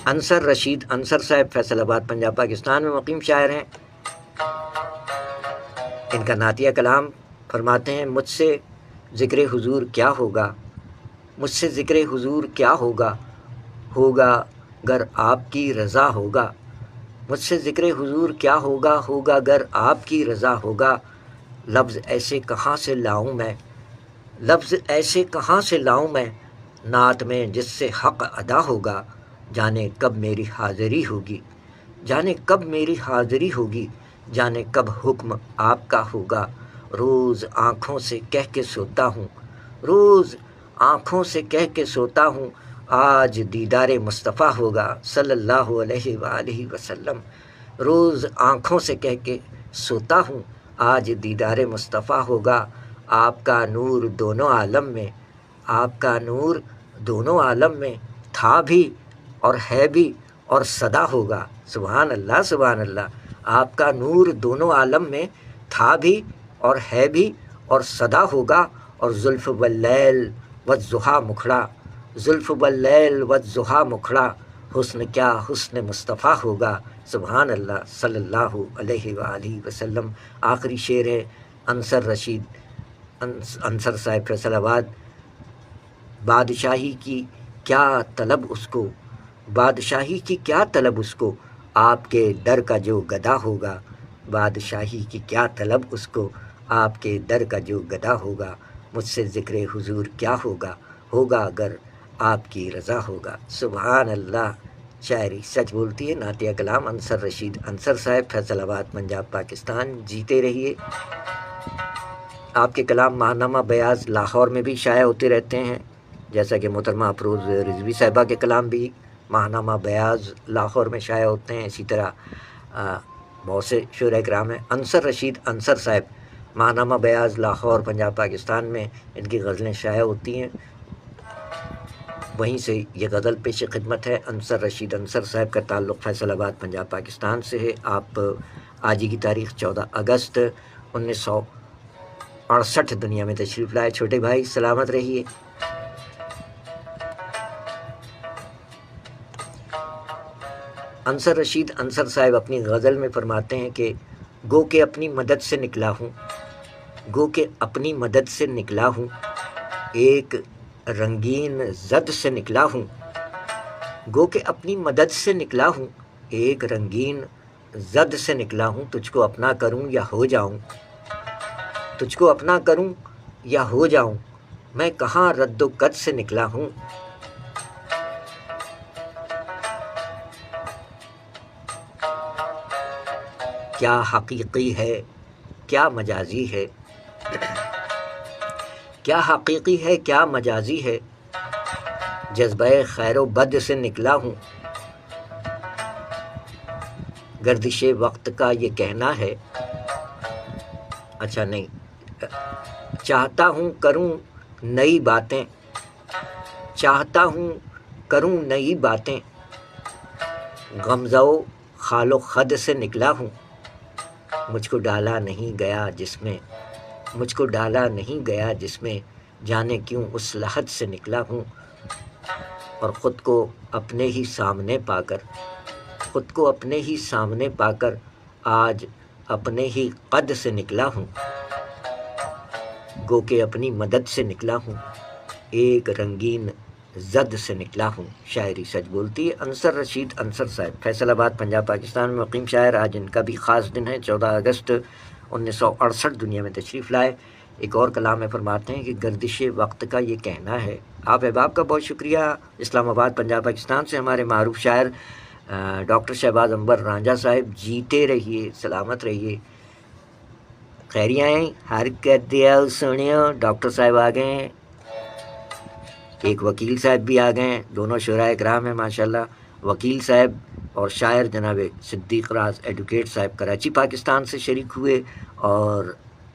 انصر رشید انصر صاحب فیصل آباد پنجاب پاکستان میں مقیم شاعر ہیں۔ ان کا نعتیہ کلام فرماتے ہیں، مجھ سے ذکر حضور کیا ہوگا، مجھ سے ذکر حضور کیا ہوگا، ہوگا گر آپ کی رضا ہوگا، مجھ سے ذکر حضور کیا ہوگا، ہوگا گر آپ کی رضا ہوگا، لفظ ایسے کہاں سے لاؤں میں، لفظ ایسے کہاں سے لاؤں میں، نعت میں جس سے حق ادا ہوگا، جانے کب میری حاضری ہوگی، جانے کب میری حاضری ہوگی، جانے کب حکم آپ کا ہوگا، روز آنکھوں سے کہہ کے سوتا ہوں، روز آنکھوں سے کہہ کے سوتا ہوں، آج دیدار مصطفیٰ ہوگا صلی اللہ علیہ وآلہ وسلم، روز آنکھوں سے کہہ کے سوتا ہوں، آج دیدار مصطفیٰ ہوگا، آپ کا نور دونوں عالم میں، آپ کا نور دونوں عالم میں تھا بھی اور ہے بھی اور سدا ہوگا، سبحان اللہ سبحان اللہ، آپ کا نور دونوں عالم میں تھا بھی اور ہے بھی اور سدا ہوگا، اور زلف واللیل والضحیٰ مکھڑا، زلف واللیل والضحیٰ مکھڑا، حسن کیا حسن مصطفیٰ ہوگا، سبحان اللہ صلی اللہ علیہ وآلہ وسلم۔ آخری شعر ہے انصر رشید انصر صاحب فیصل آباد، بادشاہی کی کیا طلب اس کو، بادشاہی کی کیا طلب اس کو، آپ کے در کا جو گدا ہوگا، بادشاہی کی کیا طلب اس کو، آپ کے در کا جو گدا ہوگا، مجھ سے ذکر حضور کیا ہوگا، ہوگا اگر آپ کی رضا ہوگا، سبحان اللہ۔ شاعری سچ بولتی ہے، نعتیہ کلام انصر رشید انصر صاحب فیصل آباد پنجاب پاکستان، جیتے رہیے۔ آپ کے کلام ماہنامہ بیاض لاہور میں بھی شائع ہوتے رہتے ہیں، جیسا کہ محترمہ افروز رضوی صاحبہ کے کلام بھی ماہنامہ بیاض لاہور میں شائع ہوتے ہیں، اسی طرح بہت سے شعراء کرام ہیں۔ انصر رشید انصر صاحب ماہنامہ بیاض لاہور پنجاب پاکستان میں ان کی غزلیں شائع ہوتی ہیں، وہیں سے یہ غزل پیش خدمت ہے۔ انصر رشید انصر صاحب کا تعلق فیصل آباد پنجاب پاکستان سے ہے۔ آپ آج ہی کی تاریخ 14 اگست 1968 دنیا میں تشریف لائے۔ چھوٹے بھائی سلامت رہیے۔ انصر رشید انصر صاحب اپنی غزل میں فرماتے ہیں کہ گو کہ اپنی مدد سے نکلا ہوں، گو کہ اپنی مدد سے نکلا ہوں، ایک رنگین زد سے نکلا ہوں، گو کہ اپنی مدد سے نکلا ہوں، ایک رنگین زد سے نکلا ہوں، تجھ کو اپنا کروں یا ہو جاؤں، تجھ کو اپنا کروں یا ہو جاؤں، میں کہاں رد و قد سے نکلا ہوں، کیا حقیقی ہے کیا مجازی ہے، کیا حقیقی ہے کیا مجازی ہے، جذبہ خیر و بد سے نکلا ہوں، گردش وقت کا یہ کہنا ہے، اچھا نہیں، چاہتا ہوں کروں نئی باتیں، چاہتا ہوں کروں نئی باتیں، غمزہ و خال و خد سے نکلا ہوں، مجھ کو ڈالا نہیں گیا جس میں، مجھ کو ڈالا نہیں گیا جس میں، جانے کیوں اس لحد سے نکلا ہوں، اور خود کو اپنے ہی سامنے پا کر، خود کو اپنے ہی سامنے پا کر، آج اپنے ہی قد سے نکلا ہوں، گو کہ اپنی مدد سے نکلا ہوں، ایک رنگین زد سے نکلا ہوں۔ شاعری سچ بولتی ہے، انصر رشید انصر صاحب فیصل آباد پنجاب پاکستان میں مقیم شاعر، آج ان کا بھی خاص دن ہے، 14 اگست 1968 دنیا میں تشریف لائے۔ ایک اور کلام میں فرماتے ہیں کہ گردش وقت کا یہ کہنا ہے۔ آپ احباب کا بہت شکریہ، اسلام آباد پنجاب پاکستان سے ہمارے معروف شاعر ڈاکٹر شہباز عنبر رانجھا صاحب، جیتے رہیے، سلامت رہیے، خیریاں ہیں، حرکت دیا سنیو، ڈاکٹر صاحب آ گئے ہیں، ایک وکیل صاحب بھی آ گئے ہیں، دونوں شعراء کرام ہیں ماشاءاللہ، وکیل صاحب اور شاعر جناب صدیق راز ایڈوکیٹ صاحب کراچی پاکستان سے شریک ہوئے، اور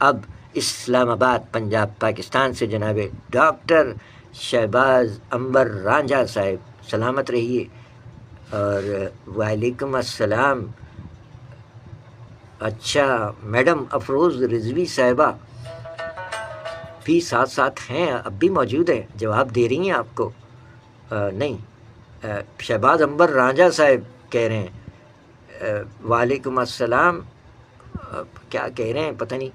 اب اسلام آباد پنجاب پاکستان سے جناب ڈاکٹر شہباز عنبر رانجھا صاحب، سلامت رہیے۔ اور وعلیکم السلام، اچھا میڈم افروز رضوی صاحبہ بھی ساتھ ساتھ ہیں، اب بھی موجود ہیں، جواب دے رہی ہیں آپ کو؟ نہیں، شہباز عنبر رانجھا صاحب کہہ رہے ہیں وعلیکم السلام، کیا کہہ رہے ہیں پتہ نہیں،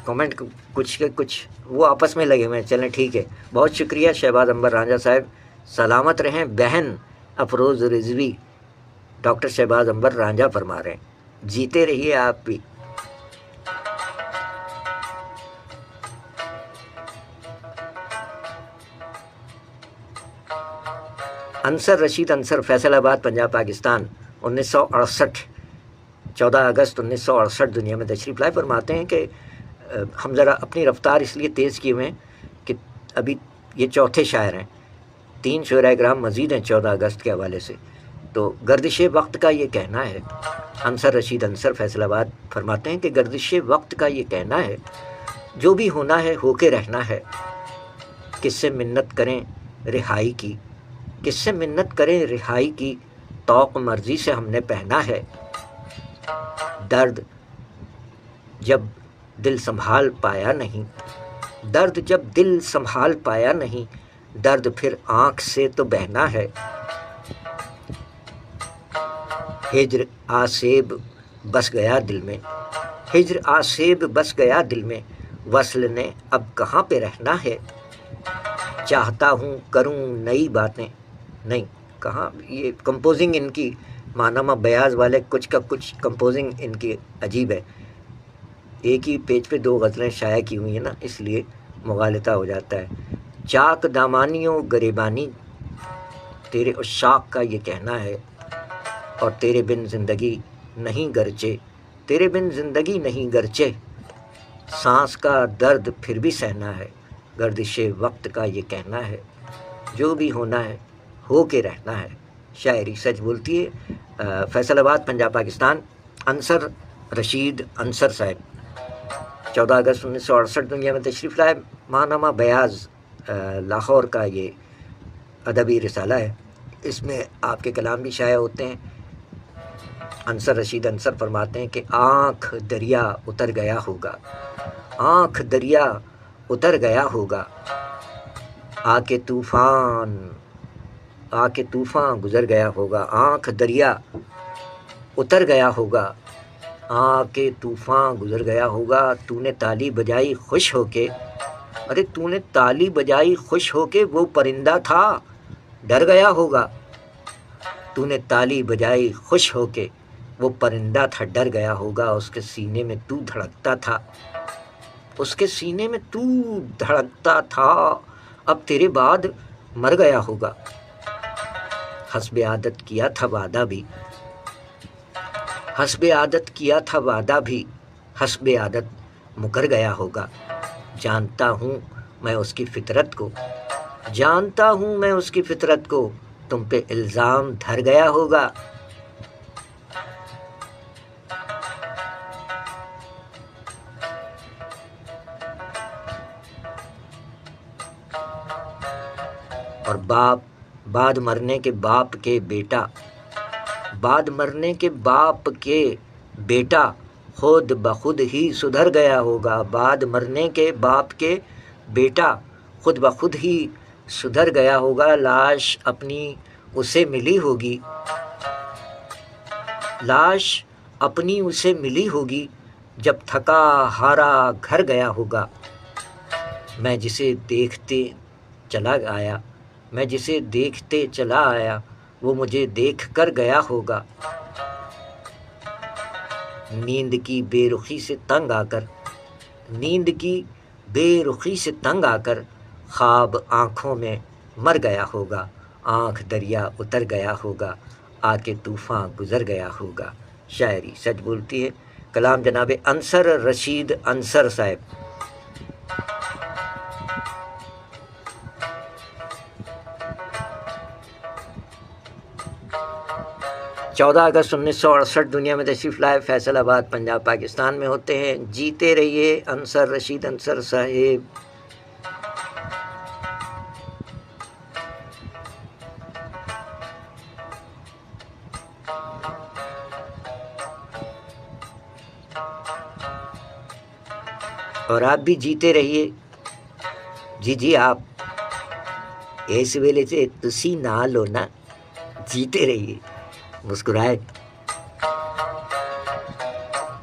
کمنٹ کچھ کے کچھ وہ آپس میں لگے ہوئے ہیں. چلیں ٹھیک ہے، بہت شکریہ شہباز عنبر رانجھا صاحب. سلامت رہیں بہن افروز رضوی، ڈاکٹر شہباز عنبر رانجھا فرما رہے ہیں، جیتے رہیے آپ بھی. انصر رشید انصر، فیصل آباد پنجاب پاکستان، 1968، 14 اگست 1968 دنیا میں تشریف لائے. فرماتے ہیں کہ ہم ذرا اپنی رفتار اس لیے تیز کیے ہوئے ہیں کہ ابھی یہ چوتھے شاعر ہیں، 3 شعراء کرام مزید ہیں 14 اگست کے حوالے سے. تو گردش وقت کا یہ کہنا ہے، انصر رشید انصر فیصل آباد فرماتے ہیں کہ گردش وقت کا یہ کہنا ہے، جو بھی ہونا ہے ہو کے رہنا ہے. کس سے منت کریں رہائی کی، کس سے منت کریں رہائی کی، توق مرضی سے ہم نے پہنا ہے. درد جب دل سنبھال پایا نہیں، درد جب دل سنبھال پایا نہیں، درد پھر آنکھ سے تو بہنا ہے. ہجر آسیب بس گیا دل میں، ہجر آسیب بس گیا دل میں، وصل نے اب کہاں پہ رہنا ہے. چاہتا ہوں کروں نئی باتیں، نہیں کہاں، یہ کمپوزنگ ان کی ماہنامہ بیاض والے کچھ کا کچھ کمپوزنگ ان کی عجیب ہے. ایک ہی پیج پہ 2 غزلیں شائع کی ہوئی ہیں نا، اس لیے مغالطہ ہو جاتا ہے. چاک دامانیوں گریبانی، تیرے عشاق کا یہ کہنا ہے، اور تیرے بن زندگی نہیں گرچہ، تیرے بن زندگی نہیں گرچہ، سانس کا درد پھر بھی سہنا ہے. گردش وقت کا یہ کہنا ہے، جو بھی ہونا ہے ہو کے رہنا ہے. شاعری سچ بولتی ہے. فیصل آباد پنجاب پاکستان، انصر رشید انصر صاحب، 14 اگست 1968 دنیا میں تشریف لائے. ماہنامہ بیاض لاہور کا یہ ادبی رسالہ ہے، اس میں آپ کے کلام بھی شائع ہوتے ہیں. انصر رشید انصر فرماتے ہیں کہ آنکھ دریا اتر گیا ہوگا، آنکھ دریا اتر گیا ہوگا، آ کے طوفان، آ کے طوفان گزر گیا ہوگا. آنکھ دریا اتر گیا ہوگا، آ کے طوفان گزر گیا ہوگا. تو نے تالی بجائی خوش ہو کے، ارے تو نے تالی بجائی خوش ہو کے، وہ پرندہ تھا ڈر گیا ہوگا. تو نے تالی بجائی خوش ہو کے، وہ پرندہ تھا ڈر گیا ہوگا. اس کے سینے میں تو دھڑکتا تھا، اس کے سینے میں تو دھڑکتا تھا، اب تیرے بعد مر گیا ہوگا. حسب عادت کیا تھا وعدہ بھی، حسب عادت کیا تھا وعدہ بھی، حسب عادت مکر گیا ہوگا. جانتا ہوں میں اس کی فطرت کو، جانتا ہوں میں اس کی فطرت کو، تم پہ الزام دھر گیا ہوگا. اور باپ بعد مرنے کے باپ کے بیٹا، بعد مرنے کے باپ کے بیٹا خود بخود ہی سدھر گیا ہوگا. بعد مرنے کے باپ کے بیٹا خود بخود ہی سدھر گیا ہوگا. لاش اپنی اسے ملی ہوگی، لاش اپنی اسے ملی ہوگی، جب تھکا ہارا گھر گیا ہوگا. میں جسے دیکھتے چلا آیا، میں جسے دیکھتے چلا آیا، وہ مجھے دیکھ کر گیا ہوگا. نیند کی بے رخی سے تنگ آ کر، نیند کی بے رخی سے تنگ آ کر، خواب آنکھوں میں مر گیا ہوگا. آنکھ دریا اتر گیا ہوگا، آ کے طوفان گزر گیا ہوگا. شاعری سچ بولتی ہے. کلام جناب انصر رشید انصر صاحب. چودہ اگست 1968 دنیا میں تشریف لائے، فیصل آباد پنجاب پاکستان میں ہوتے ہیں. جیتے رہیے انصر رشید انصر صاحب. اور آپ بھی جیتے رہیے. جی آپ اس ویلے سے تسی نال ہو نا. جیتے رہیے مسکرائے۔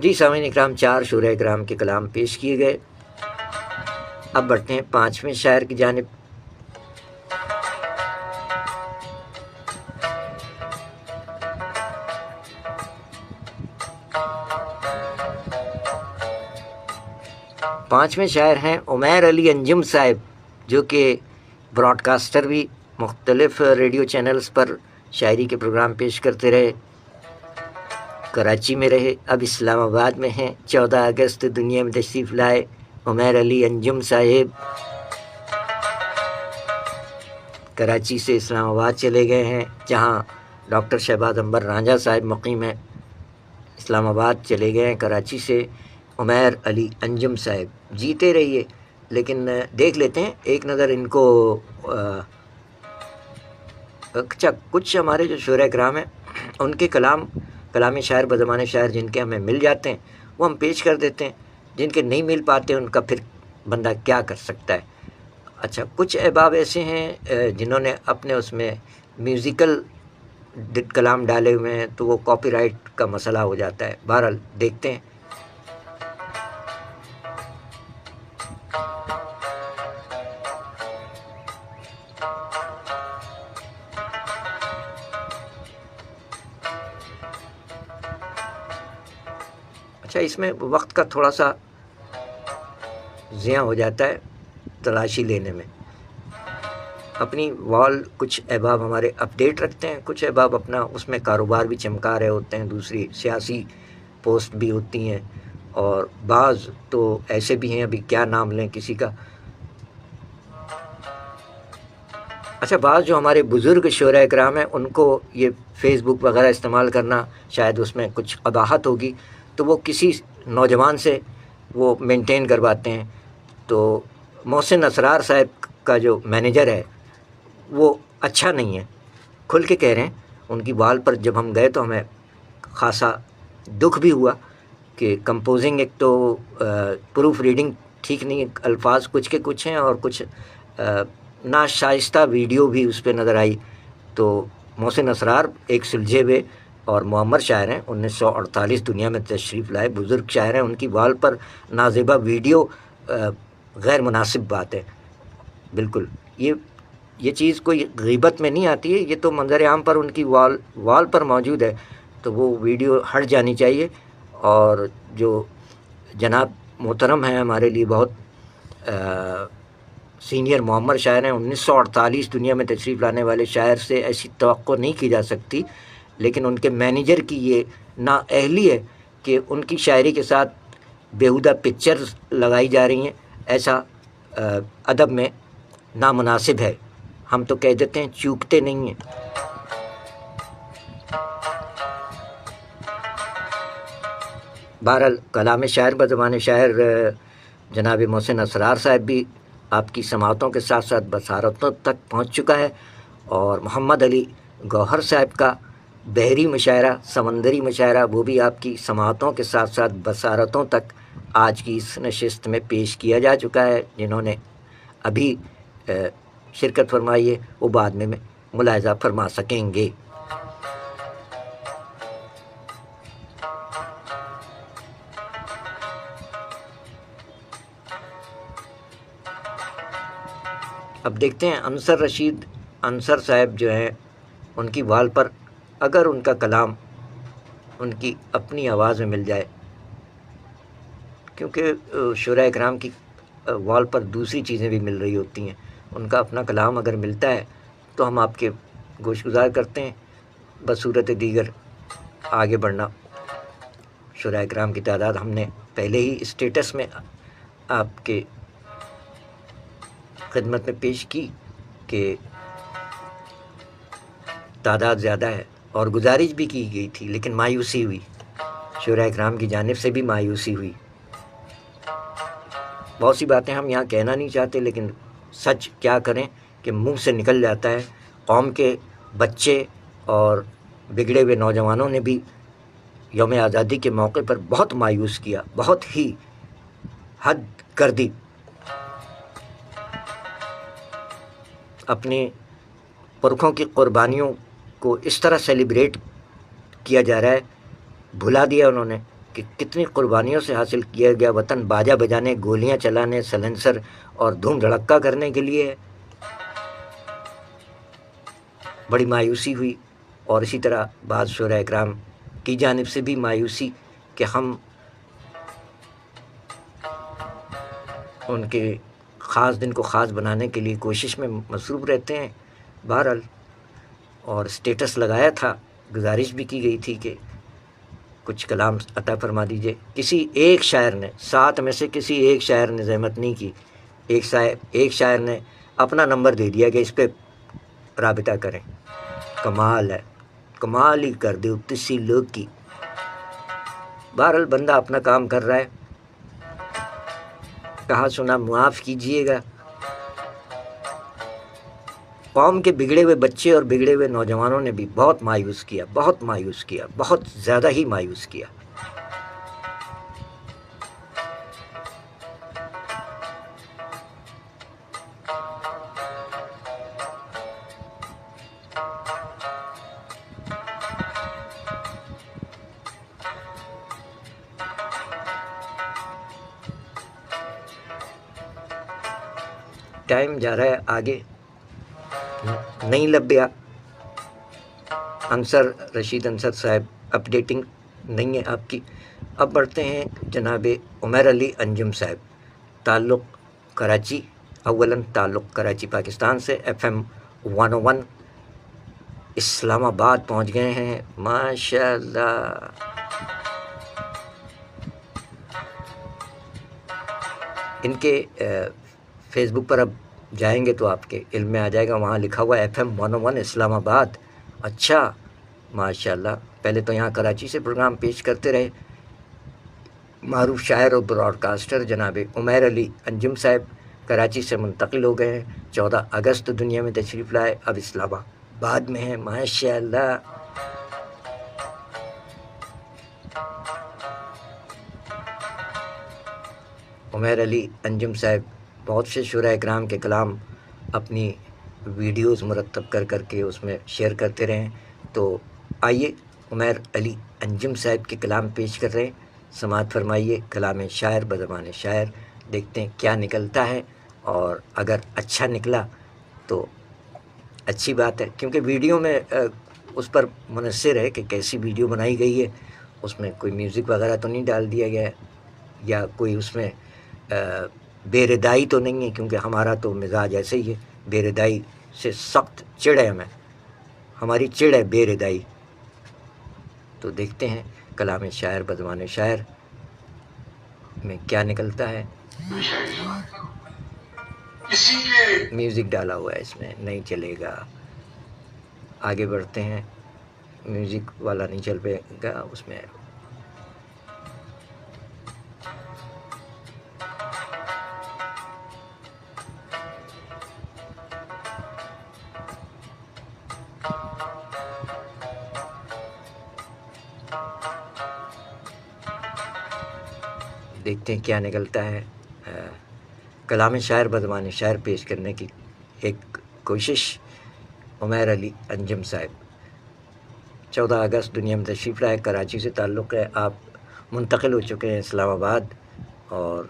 جی سامعین اکرام، 4 شعراء اکرام کے کلام پیش کیے گئے۔ اب بڑھتے ہیں 5ویں شاعر کی جانب۔ پانچویں شاعر ہیں عمیر علی انجم صاحب، جو کہ براڈ کاسٹر بھی مختلف ریڈیو چینلز پر شاعری کے پروگرام پیش کرتے رہے۔ کراچی میں رہے، اب اسلام آباد میں ہیں۔ 14 اگست دنیا میں تشریف لائے عمیر علی انجم صاحب۔ کراچی سے اسلام آباد چلے گئے ہیں، جہاں ڈاکٹر شہباز عنبر رانجھا صاحب مقیم ہیں۔ اسلام آباد چلے گئے ہیں کراچی سے عمیر علی انجم صاحب، جیتے رہیے۔ لیکن دیکھ لیتے ہیں ایک نظر ان کو۔ اچھا، کچھ ہمارے جو شعراء کرام ہیں ان کے کلام شاعر بزبان شاعر جن کے ہمیں مل جاتے ہیں وہ ہم پیش کر دیتے ہیں، جن کے نہیں مل پاتے ان کا پھر بندہ کیا کر سکتا ہے۔ اچھا، کچھ احباب ایسے ہیں جنہوں نے اپنے اس میں میوزیکل کلام ڈالے ہوئے ہیں، تو وہ کاپی رائٹ کا مسئلہ ہو جاتا ہے۔ بہرحال دیکھتے ہیں۔ اچھا، اس میں وقت کا تھوڑا سا ضیاع ہو جاتا ہے تلاشی لینے میں۔ اپنی وال کچھ احباب ہمارے اپڈیٹ رکھتے ہیں، کچھ احباب اپنا اس میں کاروبار بھی چمکا رہے ہوتے ہیں، دوسری سیاسی پوسٹ بھی ہوتی ہیں، اور بعض تو ایسے بھی ہیں، ابھی کیا نام لیں کسی کا۔ اچھا، بعض جو ہمارے بزرگ شعراء اکرام ہیں ان کو یہ فیس بک وغیرہ استعمال کرنا شاید اس میں کچھ قباحت ہوگی، تو وہ کسی نوجوان سے وہ مینٹین کرواتے ہیں۔ تو محسن اسرار صاحب کا جو مینیجر ہے وہ اچھا نہیں ہے، کھل کے کہہ رہے ہیں۔ ان کی وال پر جب ہم گئے تو ہمیں خاصا دکھ بھی ہوا کہ کمپوزنگ، ایک تو پروف ریڈنگ ٹھیک نہیں ہے، الفاظ کچھ کے کچھ ہیں، اور کچھ ناشائستہ ویڈیو بھی اس پہ نظر آئی۔ تو محسن اسرار ایک سلجھے ہوئے اور معمر شاعر ہیں، 1948 دنیا میں تشریف لائے، بزرگ شاعر ہیں، ان کی وال پر نازیبا ویڈیو غیر مناسب بات ہے بالکل۔ یہ چیز کوئی غیبت میں نہیں آتی ہے، یہ تو منظر عام پر ان کی وال پر موجود ہے، تو وہ ویڈیو ہٹ جانی چاہیے۔ اور جو جناب محترم ہیں ہمارے لیے بہت سینئر معمر شاعر ہیں، 1948 دنیا میں تشریف لانے والے شاعر سے ایسی توقع نہیں کی جا سکتی، لیکن ان کے مینیجر کی یہ نااہلی ہے کہ ان کی شاعری کے ساتھ بیہودہ پکچرز لگائی جا رہی ہیں، ایسا ادب میں نامناسب ہے۔ ہم تو کہہ دیتے ہیں چوکتے نہیں ہیں۔ بہرحال کلام شاعر بزبان شاعر جناب محسن اسرار صاحب بھی آپ کی سماعتوں کے ساتھ ساتھ بصارتوں تک پہنچ چکا ہے، اور محمد علی گوہر صاحب کا بحری مشاعرہ، سمندری مشاعرہ، وہ بھی آپ کی سماعتوں کے ساتھ ساتھ بصارتوں تک آج کی اس نشست میں پیش کیا جا چکا ہے۔ جنہوں نے ابھی شرکت فرمائی ہے وہ بعد میں ملاحظہ فرما سکیں گے۔ اب دیکھتے ہیں انصر رشید انصر صاحب جو ہیں، ان کی وال پر اگر ان کا کلام ان کی اپنی آواز میں مل جائے، کیونکہ شعراء اکرام کی وال پر دوسری چیزیں بھی مل رہی ہوتی ہیں، ان کا اپنا کلام اگر ملتا ہے تو ہم آپ کے گوش گزار کرتے ہیں، بصورت دیگر آگے بڑھنا۔ شعراء اکرام کی تعداد ہم نے پہلے ہی اسٹیٹس میں آپ کے خدمت میں پیش کی کہ تعداد زیادہ ہے، اور گزارش بھی کی گئی تھی، لیکن مایوسی ہوئی، شعراء اکرام کی جانب سے بھی مایوسی ہوئی۔ بہت سی باتیں ہم یہاں کہنا نہیں چاہتے، لیکن سچ کیا کریں کہ منہ سے نکل جاتا ہے۔ قوم کے بچے اور بگڑے ہوئے نوجوانوں نے بھی یوم آزادی کے موقع پر بہت مایوس کیا، بہت ہی حد کر دی۔ اپنے پرکھوں کی قربانیوں کو اس طرح سیلیبریٹ کیا جا رہا ہے، بھلا دیا انہوں نے کہ کتنی قربانیوں سے حاصل کیا گیا وطن باجا بجانے، گولیاں چلانے، سلنسر اور دھوم دھڑکا کرنے کے لیے ہے۔ بڑی مایوسی ہوئی، اور اسی طرح بعض شعراء اکرام کی جانب سے بھی مایوسی کہ ہم ان کے خاص دن کو خاص بنانے کے لیے کوشش میں مصروف رہتے ہیں۔ بہرحال، اور اسٹیٹس لگایا تھا، گزارش بھی کی گئی تھی کہ کچھ کلام عطا فرما دیجئے۔ کسی ایک شاعر نے، 7 میں سے کسی ایک شاعر نے زحمت نہیں کی، ایک شاعر نے اپنا نمبر دے دیا کہ اس پہ رابطہ کریں۔ کمال ہے، کمال ہی کر دے اتسی لوگ کی۔ بہرحال بندہ اپنا کام کر رہا ہے، کہا سنا معاف کیجئے گا۔ قوم کے بگڑے ہوئے بچے اور بگڑے ہوئے نوجوانوں نے بھی بہت مایوس کیا، بہت مایوس کیا، بہت زیادہ ہی مایوس کیا۔ ٹائم جا رہا ہے آگے، نہیں لبیا انصر رشید انصر صاحب، اپڈیٹنگ نہیں ہے آپ کی۔ اب بڑھتے ہیں جناب عمیر علی انجم صاحب، تعلق کراچی، اولاً تعلق کراچی پاکستان سے، FM 101 اسلام آباد پہنچ گئے ہیں، ماشاء اللہ۔ ان کے فیس بک پر اب جائیں گے تو آپ کے علم میں آ جائے گا، وہاں لکھا ہوا ہے FM 101 اسلام آباد۔ اچھا، ماشاء اللہ۔ پہلے تو یہاں کراچی سے پروگرام پیش کرتے رہے۔ معروف شاعر اور براڈ کاسٹر جناب عمیر علی انجم صاحب کراچی سے منتقل ہو گئے ہیں، 14 اگست دنیا میں تشریف لائے، اب اسلام آباد میں ہیں، ماشاء اللہ۔ عمیر علی انجم صاحب بہت سے شعراء اکرام کے کلام اپنی ویڈیوز مرتب کر کے اس میں شیئر کرتے رہے ہیں، تو آئیے عمیر علی انجم صاحب کے کلام پیش کر رہے ہیں، سماعت فرمائیے۔ کلام شاعر بزبان شاعر، دیکھتے ہیں کیا نکلتا ہے، اور اگر اچھا نکلا تو اچھی بات ہے، کیونکہ ویڈیو میں اس پر منحصر ہے کہ کیسی ویڈیو بنائی گئی ہے، اس میں کوئی میوزک وغیرہ تو نہیں ڈال دیا گیا ہے، یا کوئی اس میں بے ردائی تو نہیں ہے، کیونکہ ہمارا تو مزاج ایسے ہی ہے، بے ردائی سے سخت چڑ ہے ہمیں، ہماری چڑ ہے بے ردائی۔ تو دیکھتے ہیں کلام شاعر بزبان شاعر میں کیا نکلتا ہے۔ میوزک ڈالا ہوا ہے، اس میں نہیں چلے گا، آگے بڑھتے ہیں، میوزک والا نہیں چل پائے گا اس میں۔ دیکھتے ہیں کیا نکلتا ہے۔ کلام شاعر بزبان شاعر پیش کرنے کی ایک کوشش۔ عمیر علی انجم صاحب 14 اگست دنیا میں تشریف لائے، کراچی سے تعلق ہے، آپ منتقل ہو چکے ہیں اسلام آباد، اور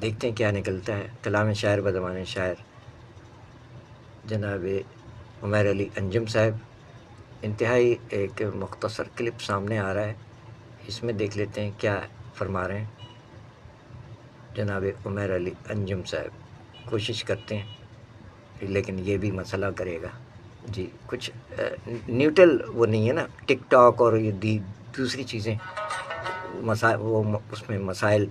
دیکھتے ہیں کیا نکلتا ہے۔ کلام شاعر بزبان شاعر جناب عمیر علی انجم صاحب، انتہائی ایک مختصر کلپ سامنے آ رہا ہے، اس میں دیکھ لیتے ہیں کیا فرما رہے ہیں جناب عمیر علی انجم صاحب۔ کوشش کرتے ہیں، لیکن یہ بھی مسئلہ کرے گا جی، کچھ نیوٹرل وہ نہیں ہے نا، ٹک ٹاک اور یہ دوسری چیزیں، وہ اس میں مسائل۔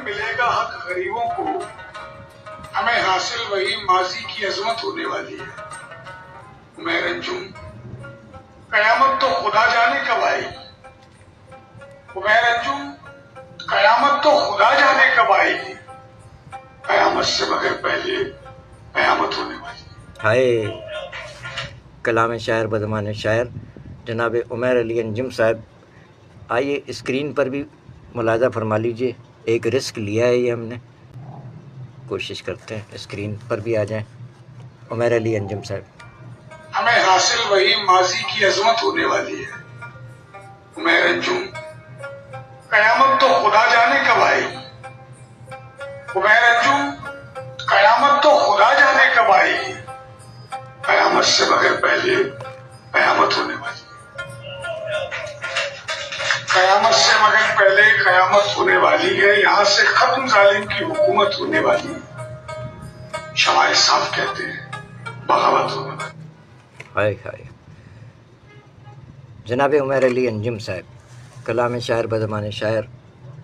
ملے گا حق غریبوں کو، ہمیں حاصل وہی ماضی کی عظمت ہونے والی ہے۔ عمیر انجم، قیامت تو خدا جانے کب آئے گی. عمیر انجم، قیامت تو خدا جانے کب آئے گی. قیامت سے مگر پہلے قیامت ہونے والی. ہائے کلام شاعر بدمان شاعر جناب عمیر علی انجم صاحب. آئیے اسکرین پر بھی ملاحظہ فرما لیجئے. ایک رسک لیا ہے یہ ہم نے، کوشش کرتے ہیں اسکرین پر بھی آ جائیں عمیر علی انجم صاحب. ہمیں حاصل وہی ماضی کی عظمت ہونے والی ہے. عمیر انجم، قیامت تو خدا جانے کب آئے گی. عمیر انجم، قیامت تو خدا جانے کب آئے گی. قیامت سے مگر پہلے قیامت ہونے والی. قیامت سے مگر پہلے قیامت ہونے والی ہے. یہاں سے ختم ظالم کی حکومت ہونے والی ہے. شمائے صاحب کہتے ہیں بغاوت ہونے والی. ہائے ہائے. جناب عمیر علی انجم صاحب کلام شاعر بدمان شاعر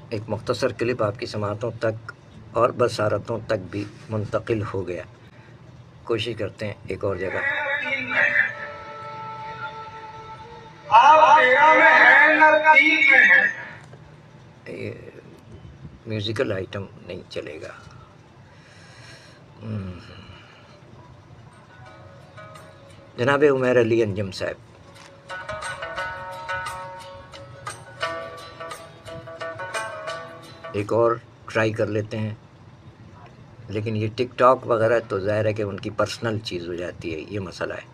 ایک مختصر کلپ آپ کی سماعتوں تک اور بصارتوں تک بھی منتقل ہو گیا. کوشش کرتے ہیں ایک اور جگہ. آپ تیرہ میں ہیں نہ تین میں ہیں. یہ میوزیکل آئٹم نہیں چلے گا. جناب عمیر علی انجم صاحب، ایک اور ٹرائی کر لیتے ہیں. لیکن یہ ٹک ٹاک وغیرہ تو ظاہر ہے کہ ان کی پرسنل چیز ہو جاتی ہے، یہ مسئلہ ہے.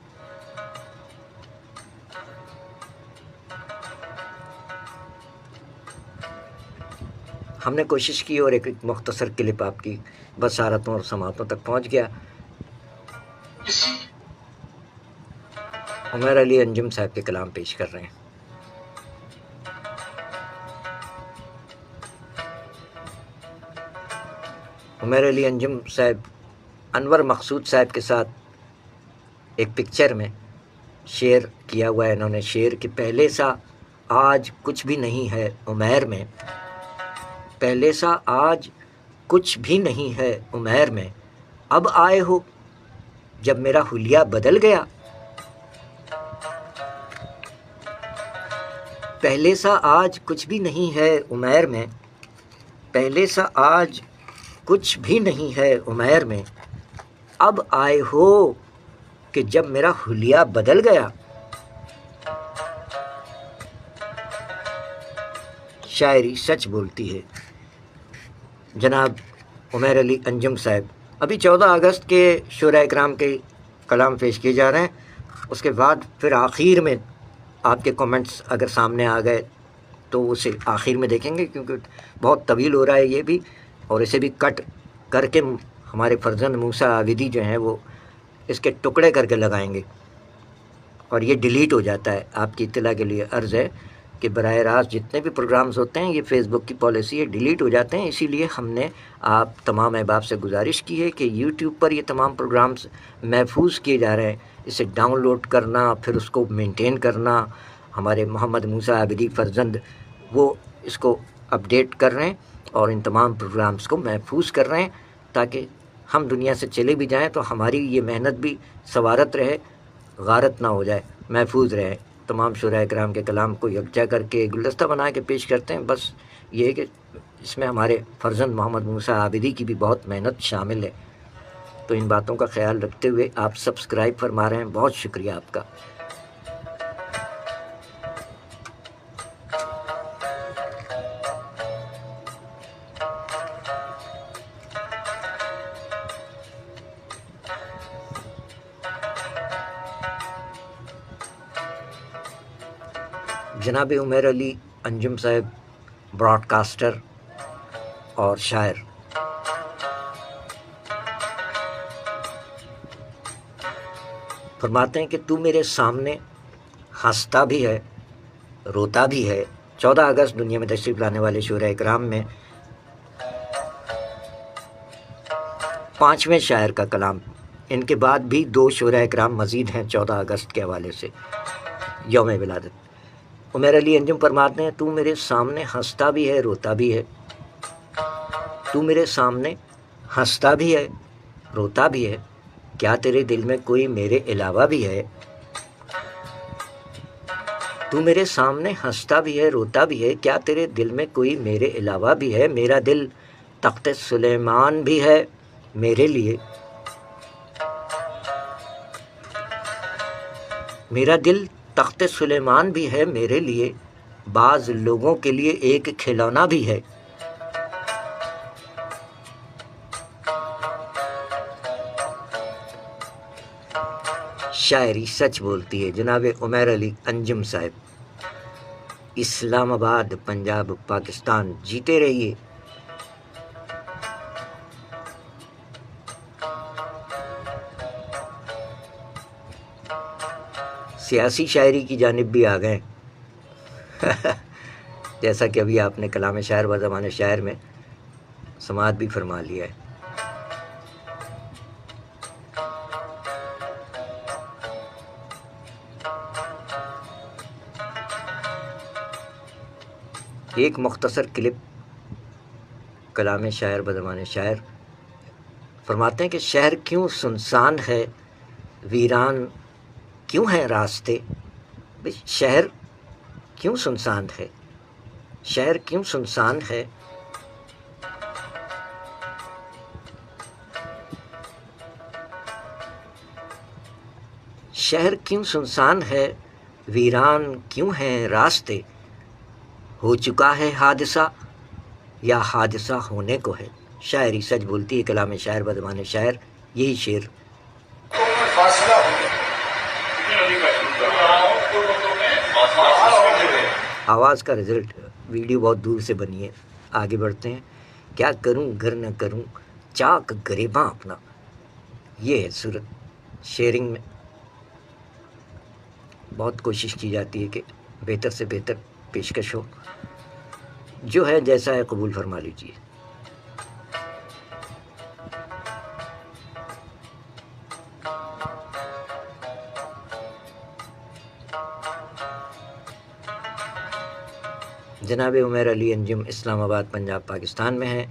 ہم نے کوشش کی اور ایک مختصر کلپ آپ کی بصارتوں اور سماعتوں تک پہنچ گیا. عمیر علی انجم صاحب کے کلام پیش کر رہے ہیں. عمیر علی انجم صاحب انور مقصود صاحب کے ساتھ ایک پکچر میں شعر کیا ہوا ہے انہوں نے. شعر کہ پہلے سا آج کچھ بھی نہیں ہے عمیر میں، پہلے سا آج کچھ بھی نہیں ہے عمیر میں، اب آئے ہو جب میرا حلیہ بدل گیا. پہلے سا آج کچھ بھی نہیں ہے عمیر میں، پہلے سا آج کچھ بھی نہیں ہے عمیر میں، اب آئے ہو کہ جب میرا حلیہ بدل گیا. شاعری سچ بولتی ہے. جناب عمیر علی انجم صاحب ابھی 14 اگست کے شعراء اکرام کے کلام پیش کیے جا رہے ہیں. اس کے بعد پھر آخر میں آپ کے کومنٹس اگر سامنے آ گئے تو اسے آخر میں دیکھیں گے، کیونکہ بہت طویل ہو رہا ہے یہ بھی، اور اسے بھی کٹ کر کے ہمارے فرزند موسیٰ عابدی جو ہیں وہ اس کے ٹکڑے کر کے لگائیں گے، اور یہ ڈیلیٹ ہو جاتا ہے. آپ کی اطلاع کے لیے عرض ہے کہ براہ راست جتنے بھی پروگرامز ہوتے ہیں یہ فیس بک کی پالیسی ہے، ڈیلیٹ ہو جاتے ہیں. اسی لیے ہم نے آپ تمام احباب سے گزارش کی ہے کہ یوٹیوب پر یہ تمام پروگرامز محفوظ کیے جا رہے ہیں. اسے ڈاؤن لوڈ کرنا، پھر اس کو مینٹین کرنا، ہمارے محمد موسیٰ عابدی فرزند وہ اس کو اپڈیٹ کر رہے ہیں اور ان تمام پروگرامز کو محفوظ کر رہے ہیں، تاکہ ہم دنیا سے چلے بھی جائیں تو ہماری یہ محنت بھی سوارت رہے، غارت نہ ہو جائے، محفوظ رہے. تمام شعراء اکرام کے کلام کو یکجا کر کے گلدستہ بنا کے پیش کرتے ہیں. بس یہ ہے کہ اس میں ہمارے فرزند محمد موسیٰ عابدی کی بھی بہت محنت شامل ہے. تو ان باتوں کا خیال رکھتے ہوئے آپ سبسکرائب فرما رہے ہیں، بہت شکریہ آپ کا. جناب عمیر علی انجم صاحب براڈ کاسٹر اور شاعر. فرماتے ہیں کہ تو میرے سامنے ہنستا بھی ہے روتا بھی ہے. 14 اگست دنیا میں تشریف لانے والے شعراء اکرام میں 5ویں شاعر کا کلام. ان کے بعد بھی 2 شعراء اکرام مزید ہیں 14 اگست کے حوالے سے، یوم ولادت. عمیر علی انجم فرماتے ہیں تو میرے سامنے ہنستا بھی ہے روتا بھی ہے، تو میرے سامنے ہنستا بھی ہے روتا بھی ہے، کیا تیرے دل میں کوئی میرے علاوہ بھی ہے. تو میرے سامنے ہنستا بھی ہے روتا بھی ہے، کیا تیرے دل میں کوئی میرے علاوہ بھی ہے؟ میرا دل تخت سلیمان بھی ہے میرے لیے، میرا دل تخت سلیمان بھی ہے میرے لیے، بعض لوگوں کے لیے ایک کھلونا بھی ہے۔ شاعری سچ بولتی ہے جناب عمیر علی انجم صاحب، اسلام آباد، پنجاب، پاکستان، جیتے رہیے۔ سیاسی شاعری کی جانب بھی آ گئے جیسا کہ ابھی آپ نے کلام شاعر و زبان شاعر میں سماعت بھی فرما لیا ہے۔ ایک مختصر کلپ کلام شاعر و زبان شاعر فرماتے ہیں کہ شہر کیوں سنسان ہے، ویران کیوں ہیں راستے؟ شہر کیوں سنسان ہے، شہر کیوں سنسان ہے؟ شہر کیوں سنسان ہے، ویران کیوں ہیں راستے؟ ہو چکا ہے حادثہ یا حادثہ ہونے کو ہے۔ شاعری سچ بولتی ہے، کلام شاعر و زبان شاعر، یہی شعر۔ آواز کا رزلٹ، ویڈیو بہت دور سے بنی ہے، آگے بڑھتے ہیں۔ کیا کروں گر نہ کروں چاک گریباں اپنا، یہ ہے صورت۔ شیئرنگ میں بہت کوشش کی جاتی ہے کہ بہتر سے بہتر پیشکش ہو، جو ہے جیسا ہے قبول فرما لیجیے۔ جناب عمیر علی انجم اسلام آباد، پنجاب، پاکستان میں ہیں،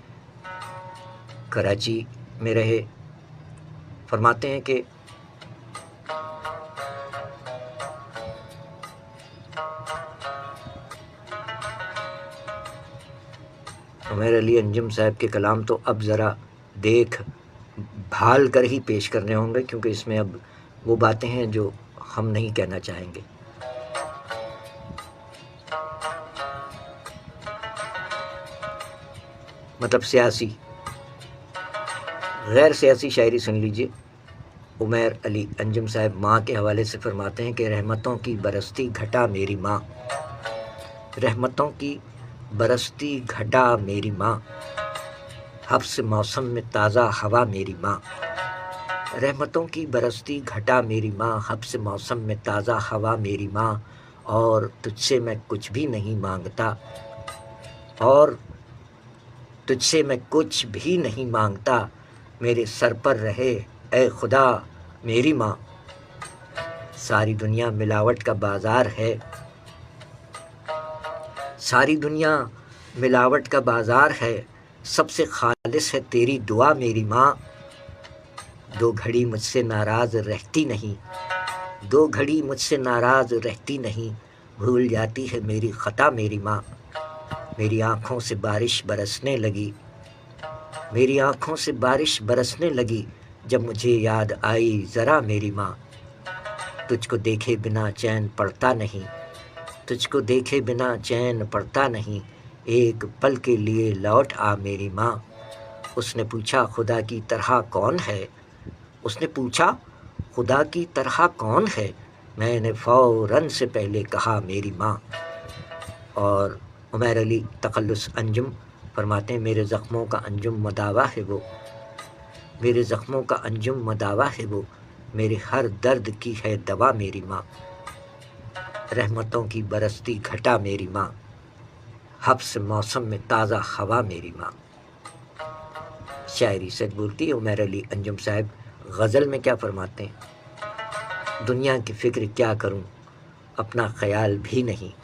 کراچی میں رہے۔ فرماتے ہیں کہ عمیر علی انجم صاحب کے کلام تو اب ذرا دیکھ بھال کر ہی پیش کرنے ہوں گے، کیونکہ اس میں اب وہ باتیں ہیں جو ہم نہیں کہنا چاہیں گے۔ مطلب سیاسی، غیر سیاسی شاعری سن لیجئے۔ عمیر علی انجم صاحب ماں کے حوالے سے فرماتے ہیں کہ رحمتوں کی برستی گھٹا میری ماں، رحمتوں کی برستی گھٹا میری ماں، حبس موسم میں تازہ ہوا میری ماں، رحمتوں کی برستی گھٹا میری ماں، حبس موسم میں تازہ ہوا میری ماں، اور تجھ سے میں کچھ بھی نہیں مانگتا، اور تجھ سے میں کچھ بھی نہیں مانگتا، میرے سر پر رہے اے خدا میری ماں۔ ساری دنیا ملاوٹ کا بازار ہے، ساری دنیا ملاوٹ کا بازار ہے، سب سے خالص ہے تیری دعا میری ماں۔ دو گھڑی مجھ سے ناراض رہتی نہیں، دو گھڑی مجھ سے ناراض رہتی نہیں، بھول جاتی ہے میری خطا میری ماں۔ میری آنکھوں سے بارش برسنے لگی، میری آنکھوں سے بارش برسنے لگی، جب مجھے یاد آئی ذرا میری ماں۔ تجھ کو دیکھے بنا چین پڑتا نہیں، تجھ کو دیکھے بنا چین پڑتا نہیں، ایک پل کے لیے لوٹ آ میری ماں۔ اس نے پوچھا خدا کی طرح کون ہے، اس نے پوچھا خدا کی طرح کون ہے، میں نے فوراً سے پہلے کہا میری ماں۔ اور عمیر علی تخلص انجم فرماتے ہیں میرے زخموں کا انجم مداوا ہے وہ، میرے زخموں کا انجم مداوا ہے وہ، میرے ہر درد کی ہے دوا میری ماں۔ رحمتوں کی برستی گھٹا میری ماں، حبس موسم میں تازہ ہوا میری ماں۔ شاعری سچ بولتی ہے عمیر علی انجم صاحب غزل میں کیا فرماتے ہیں؟ دنیا کی فکر کیا کروں اپنا خیال بھی نہیں،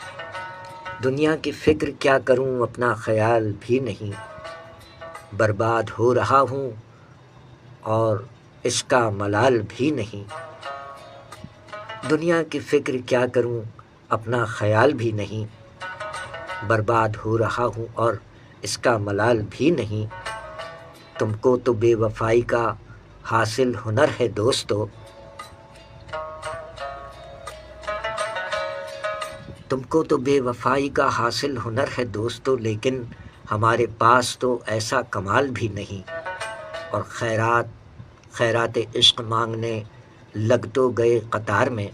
دنیا کی فکر کیا کروں اپنا خیال بھی نہیں، برباد ہو رہا ہوں اور اس کا ملال بھی نہیں، دنیا کی فکر کیا کروں اپنا خیال بھی نہیں، برباد ہو رہا ہوں اور اس کا ملال بھی نہیں۔ تم کو تو بے وفائی کا حاصل ہنر ہے دوستو، تم کو تو بے وفائی کا حاصل ہنر ہے دوستو، لیکن ہمارے پاس تو ایسا کمال بھی نہیں۔ اور خیرات عشق مانگنے لگ تو گئے قطار میں،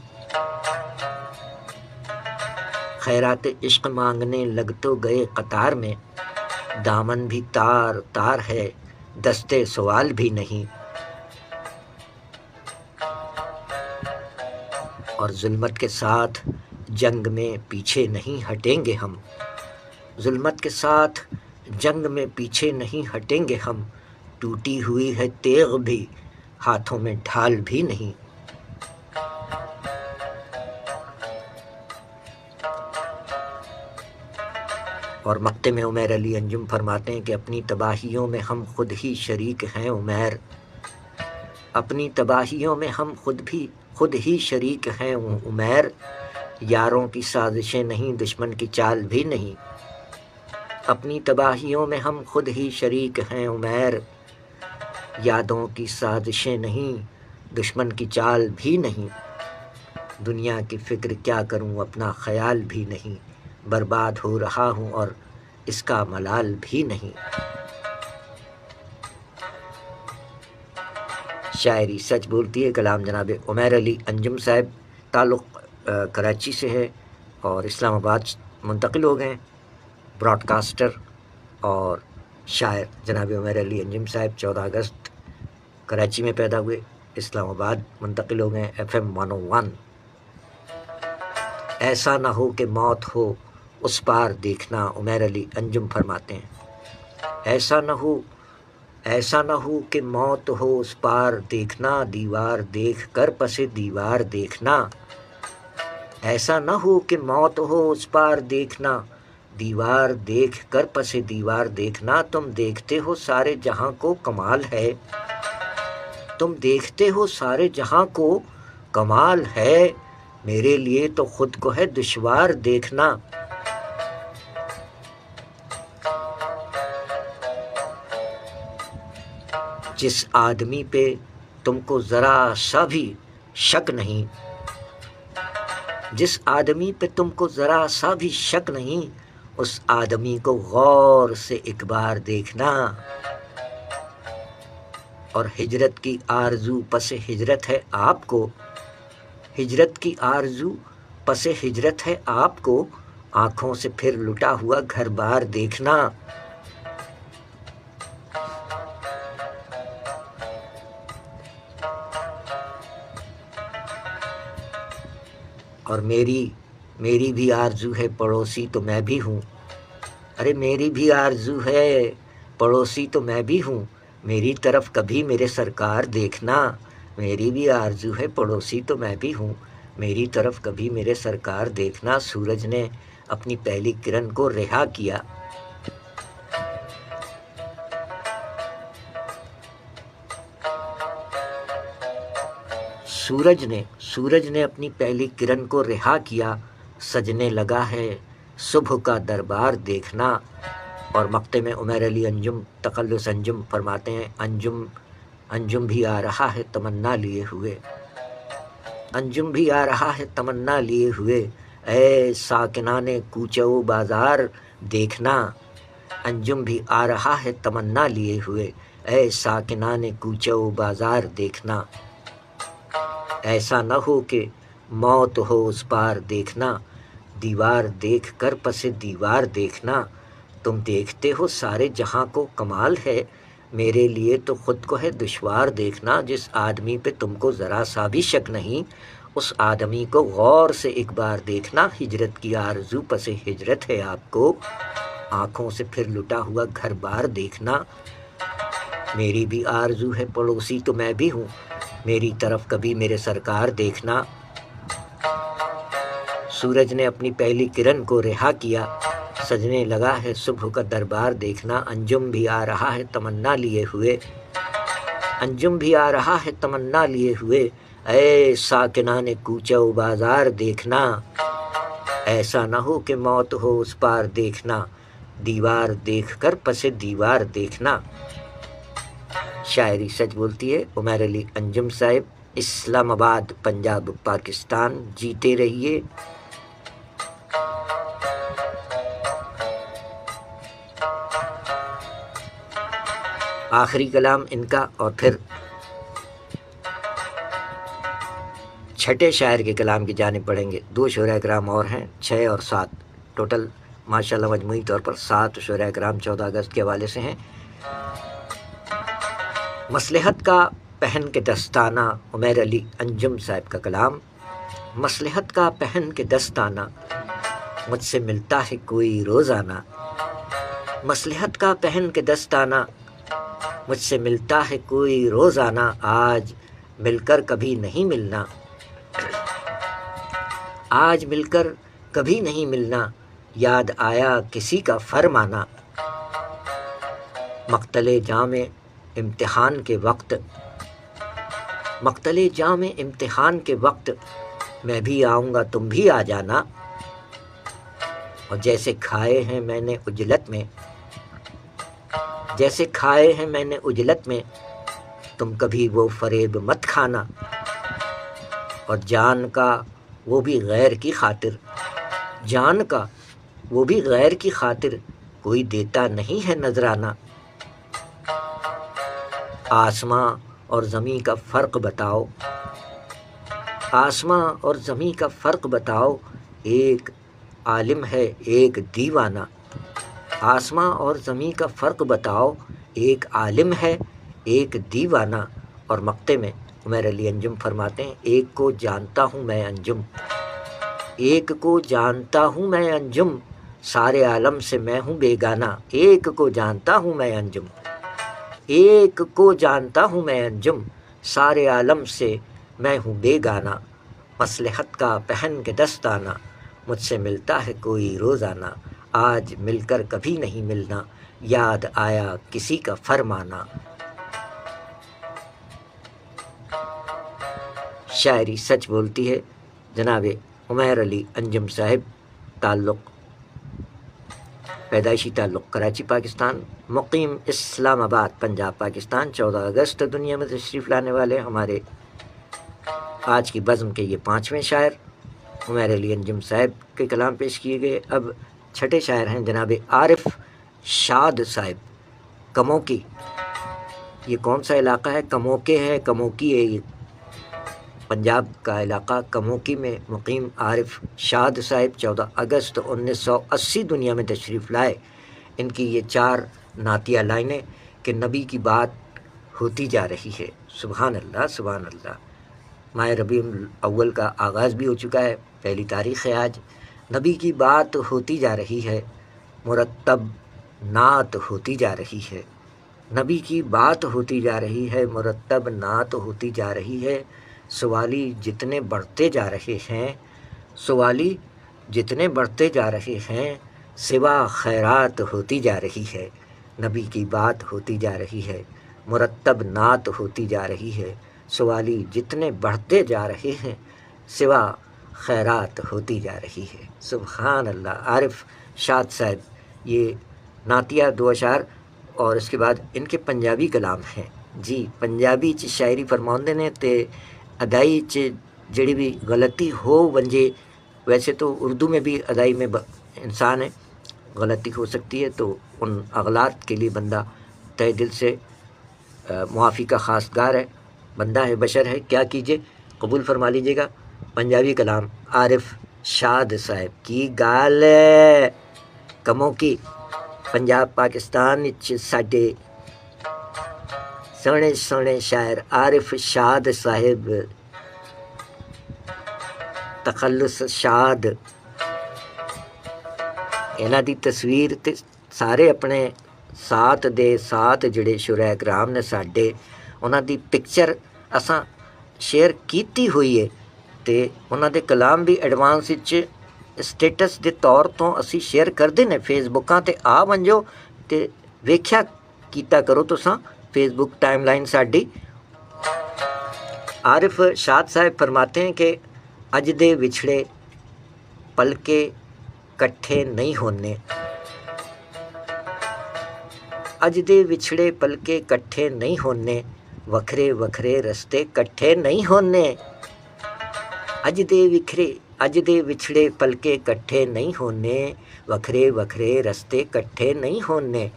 خیرات عشق مانگنے لگ تو گئے قطار میں، دامن بھی تار تار ہے دستے سوال بھی نہیں۔ اور ظلمت کے ساتھ جنگ میں پیچھے نہیں ہٹیں گے ہم، ظلمت کے ساتھ جنگ میں پیچھے نہیں ہٹیں گے ہم، ٹوٹی ہوئی ہے تیغ بھی ہاتھوں میں ڈھال بھی نہیں۔ اور مقطع میں عمیر علی انجم فرماتے ہیں کہ اپنی تباہیوں میں ہم خود ہی شریک ہیں عمیر، اپنی تباہیوں میں ہم خود ہی شریک ہیں عمیر، یاروں کی سازشیں نہیں دشمن کی چال بھی نہیں۔ اپنی تباہیوں میں ہم خود ہی شریک ہیں عمیر، یادوں کی سازشیں نہیں دشمن کی چال بھی نہیں۔ دنیا کی فکر کیا کروں اپنا خیال بھی نہیں، برباد ہو رہا ہوں اور اس کا ملال بھی نہیں۔ شاعری سچ بولتی ہے، کلام جناب عمیر علی انجم صاحب، تعلق کراچی سے ہے اور اسلام آباد منتقل ہو گئے۔ براڈ کاسٹر اور شاعر جناب عمیر علی انجم صاحب 14 اگست کراچی میں پیدا ہوئے، اسلام آباد منتقل ہو گئے۔ FM 101۔ ایسا نہ ہو کہ موت ہو اس پار دیکھنا، عمیر علی انجم فرماتے ہیں ایسا نہ ہو کہ موت ہو اس پار دیکھنا، دیوار دیکھ کر پس دیوار دیکھنا۔ ایسا نہ ہو کہ موت ہو اس پار دیکھنا، دیوار دیکھ کر پس دیوار دیکھنا۔ تم دیکھتے ہو سارے جہاں کو کمال ہے، تم دیکھتے ہو سارے جہاں کو کمال ہے، میرے لیے تو خود کو ہے دشوار دیکھنا۔ جس آدمی پہ تم کو ذرا سا بھی شک نہیں، جس آدمی پہ تم کو ذرا سا بھی شک نہیں، اس آدمی کو غور سے ایک بار دیکھنا۔ اور ہجرت کی آرزو پس ہجرت ہے آپ کو، ہجرت کی آرزو پس ہجرت ہے آپ کو، آنکھوں سے پھر لٹا ہوا گھر بار دیکھنا۔ اور میری بھی آرزو ہے پڑوسی تو میں بھی ہوں، ارے میری بھی آرزو ہے پڑوسی تو میں بھی ہوں، میری طرف کبھی میرے سرکار دیکھنا۔ میری بھی آرزو ہے پڑوسی تو میں بھی ہوں، میری طرف کبھی میرے سرکار دیکھنا۔ سورج نے اپنی پہلی کرن کو رہا کیا، سورج نے اپنی پہلی کرن کو رہا کیا، سجنے لگا ہے صبح کا دربار دیکھنا۔ اور مقطع میں عمیر علی انجم تخلص انجم فرماتے ہیں، انجم بھی آ رہا ہے تمنا لیے ہوئے، انجم بھی آ رہا ہے تمنا لیے ہوئے، اے ساکنان کوچہ و بازار دیکھنا۔ انجم بھی آ رہا ہے تمنا لیے ہوئے، اے ساکنان کوچہ و بازار دیکھنا۔ ایسا نہ ہو کہ موت ہو اس پار دیکھنا، دیوار دیکھ کر پس دیوار دیکھنا۔ تم دیکھتے ہو سارے جہاں کو کمال ہے، میرے لیے تو خود کو ہے دشوار دیکھنا۔ جس آدمی پہ تم کو ذرا سا بھی شک نہیں، اس آدمی کو غور سے ایک بار دیکھنا۔ ہجرت کی آرزو پس ہجرت ہے آپ کو، آنکھوں سے پھر لٹا ہوا گھر بار دیکھنا۔ میری بھی آرزو ہے پڑوسی تو میں بھی ہوں، میری طرف کبھی میرے سرکار دیکھنا۔ سورج نے اپنی پہلی کرن کو رہا کیا، سجنے لگا ہے صبح کا دربار دیکھنا۔ انجم بھی آ رہا ہے تمنا لیے ہوئے، انجم بھی آ رہا ہے تمنا لیے ہوئے، اے ساکنان کوچہ و بازار دیکھنا۔ ایسا نہ ہو کہ موت ہو اس پار دیکھنا، دیوار دیکھ کر پس دیوار دیکھنا۔ شاعری سچ بولتی ہے عمیر علی انجم صاحب، اسلام آباد، پنجاب، پاکستان۔ جیتے رہیے۔ آخری کلام ان کا، اور پھر چھٹے شاعر کے کلام کی جانب پڑھیں گے۔ 2 شعراء کرام اور ہیں، 6 اور 7، ٹوٹل ماشاءاللہ مجموعی طور پر 7 شعراء کرام 14 اگست کے حوالے سے ہیں۔ مصلحت کا پہن کے دستانہ، عمیر علی انجم صاحب کا کلام۔ مصلحت کا پہن کے دستانہ، مجھ سے ملتا ہے کوئی روزانہ۔ مصلحت کا پہن کے دستانہ، مجھ سے ملتا ہے کوئی روزانہ۔ آج مل کر کبھی نہیں ملنا، آج مل کر کبھی نہیں ملنا، یاد آیا کسی کا فرمانا۔ مقتل جام امتحان کے وقت، مقتل جام امتحان کے وقت، میں بھی آؤں گا تم بھی آ جانا۔ اور جیسے کھائے ہیں میں نے اجلت میں، جیسے کھائے ہیں میں نے اجلت میں، تم کبھی وہ فریب مت کھانا۔ اور جان کا وہ بھی غیر کی خاطر، جان کا وہ بھی غیر کی خاطر، کوئی دیتا نہیں ہے نذرانہ۔ آسماں اور زمیں کا فرق بتاؤ، آسماں اور زمیں کا فرق بتاؤ، ایک عالم ہے ایک دیوانہ۔ آسماں اور زمیں کا فرق بتاؤ، ایک عالم ہے ایک دیوانہ۔ اور مقطع میں عمیر علی انجم فرماتے ہیں، ایک کو جانتا ہوں میں انجم، ایک کو جانتا ہوں میں انجم، سارے عالم سے میں ہوں بیگانہ۔ ایک کو جانتا ہوں میں انجم، ایک کو جانتا ہوں میں انجم، سارے عالم سے میں ہوں بیگانہ۔ مصلحت کا پہن کے دستانہ، مجھ سے ملتا ہے کوئی روزانہ۔ آج مل کر کبھی نہیں ملنا، یاد آیا کسی کا فرمانا۔ شاعری سچ بولتی ہے جناب عمیر علی انجم صاحب، تعلق پیدائشی تعلق کراچی پاکستان، مقیم اسلام آباد پنجاب پاکستان۔ 14 اگست دنیا میں تشریف لانے والے ہمارے آج کی بزم کے یہ 5ویں شاعر عمیر علی انجم صاحب کے کلام پیش کیے گئے۔ اب چھٹے شاعر ہیں جناب عارف شاد صاحب، کموکی۔ یہ کون سا علاقہ ہے؟ کموکے ہے، کموکی ہے، یہ پنجاب کا علاقہ کموکی میں مقیم عارف شاد صاحب 14 اگست 1980 دنیا میں تشریف لائے۔ ان کی یہ 4 نعتیہ لائنیں کہ نبی کی بات ہوتی جا رہی ہے۔ سبحان اللہ، سبحان اللہ۔ ماہ ربیع الاول کا آغاز بھی ہو چکا ہے، پہلی تاریخ ہے آج۔ نبی کی بات ہوتی جا رہی ہے، مرتب نعت ہوتی جا رہی ہے۔ نبی کی بات ہوتی جا رہی ہے، مرتب نعت ہوتی جا رہی ہے۔ سوالی جتنے بڑھتے جا رہے ہیں، سوالی جتنے بڑھتے جا رہے ہیں، سوا خیرات ہوتی جا رہی ہے۔ نبی کی بات ہوتی جا رہی ہے، مرتب نعت ہوتی جا رہی ہے۔ سوالی جتنے بڑھتے جا رہے ہیں، سوا خیرات ہوتی جا رہی ہے۔ سبحان اللہ۔ عارف شاد صاحب، یہ نعتیہ 2 اشعار اور اس کے بعد ان کے پنجابی کلام ہیں۔ جی پنجابی چ شاعری فرماؤندے نے تے ادائی چ جڑی بھی غلطی ہو ونجے، ویسے تو اردو میں بھی ادائی میں انسان ہے، غلطی ہو سکتی ہے، تو ان اغلاط کے لیے بندہ تہ دل سے معافی کا خواستگار ہے، بندہ ہے، بشر ہے، کیا کیجئے، قبول فرما لیجئے گا۔ پنجابی کلام عارف شاد صاحب کی گال کموں کی پنجاب پاکستان ساڈے سونے سونے شاعر عارف شاد صاحب، تخلص شاد، انہاں دی تصویر تے سارے اپنے ساتھ دے ساتھ جڑے شعراء کرام نے ساڈے، انہاں دی پکچر اساں شیئر کیتی ہوئی ہے، تے انہاں دے کلام بھی ایڈوانس وچ اسٹیٹس دے طور تو اسی شیئر کردے نے فیس بکاں تے آ ونجو تے ویکھیا کیتا کرو تساں فیس بک ٹائم لائن ساڈی۔ عارف شاد صاحب فرماتے ہیں کہ اج دے وچھڑے ਪਲਕੇ ਇਕੱਠੇ ਨਹੀਂ ਹੋਣੇ। ਅੱਜ ਦੇ ਵਿਛੜੇ ਪਲਕੇ ਇਕੱਠੇ ਨਹੀਂ ਹੋਣੇ, ਵੱਖਰੇ ਵੱਖਰੇ ਰਸਤੇ ਇਕੱਠੇ ਨਹੀਂ ਹੋਣੇ। ਅੱਜ ਦੇ ਵਿਛੜੇ ਪਲਕੇ ਇਕੱਠੇ ਨਹੀਂ ਹੋਣੇ, ਵੱਖਰੇ ਵੱਖਰੇ ਰਸਤੇ ਇਕੱਠੇ ਨਹੀਂ ਹੋਣੇ।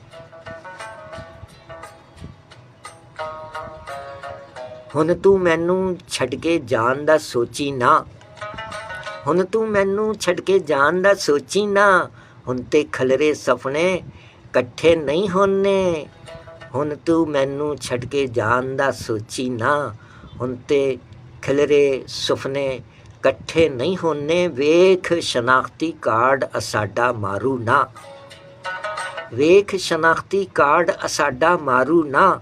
ਹੁਣ ਤੂੰ ਮੈਨੂੰ ਛੱਡ ਕੇ ਜਾਣ ਦਾ ਸੋਚੀ ਨਾ, ਹੁਣ ਤੂੰ ਮੈਨੂੰ ਛੱਡ ਕੇ ਜਾਣ ਦਾ ਸੋਚੀ ਨਾ, ਹੁਣ ਤੇ ਖਲਰੇ ਸੁਪਨੇ ਇਕੱਠੇ ਨਹੀਂ ਹੋਣੇ। ਹੁਣ ਤੂੰ ਮੈਨੂੰ ਛੱਡ ਕੇ ਜਾਣ ਦਾ ਸੋਚੀ ਨਾ, ਹੁਣ ਤੇ ਖਿਲਰੇ ਸੁਪਨੇ ਇਕੱਠੇ ਨਹੀਂ ਹੋਣੇ। ਵੇਖ ਸ਼ਨਾਖਤੀ ਕਾਰਡ ਸਾਡਾ ਮਾਰੂ ਨਾ, ਵੇਖ ਸ਼ਨਾਖਤੀ ਕਾਰਡ ਸਾਡਾ ਮਾਰੂ ਨਾ,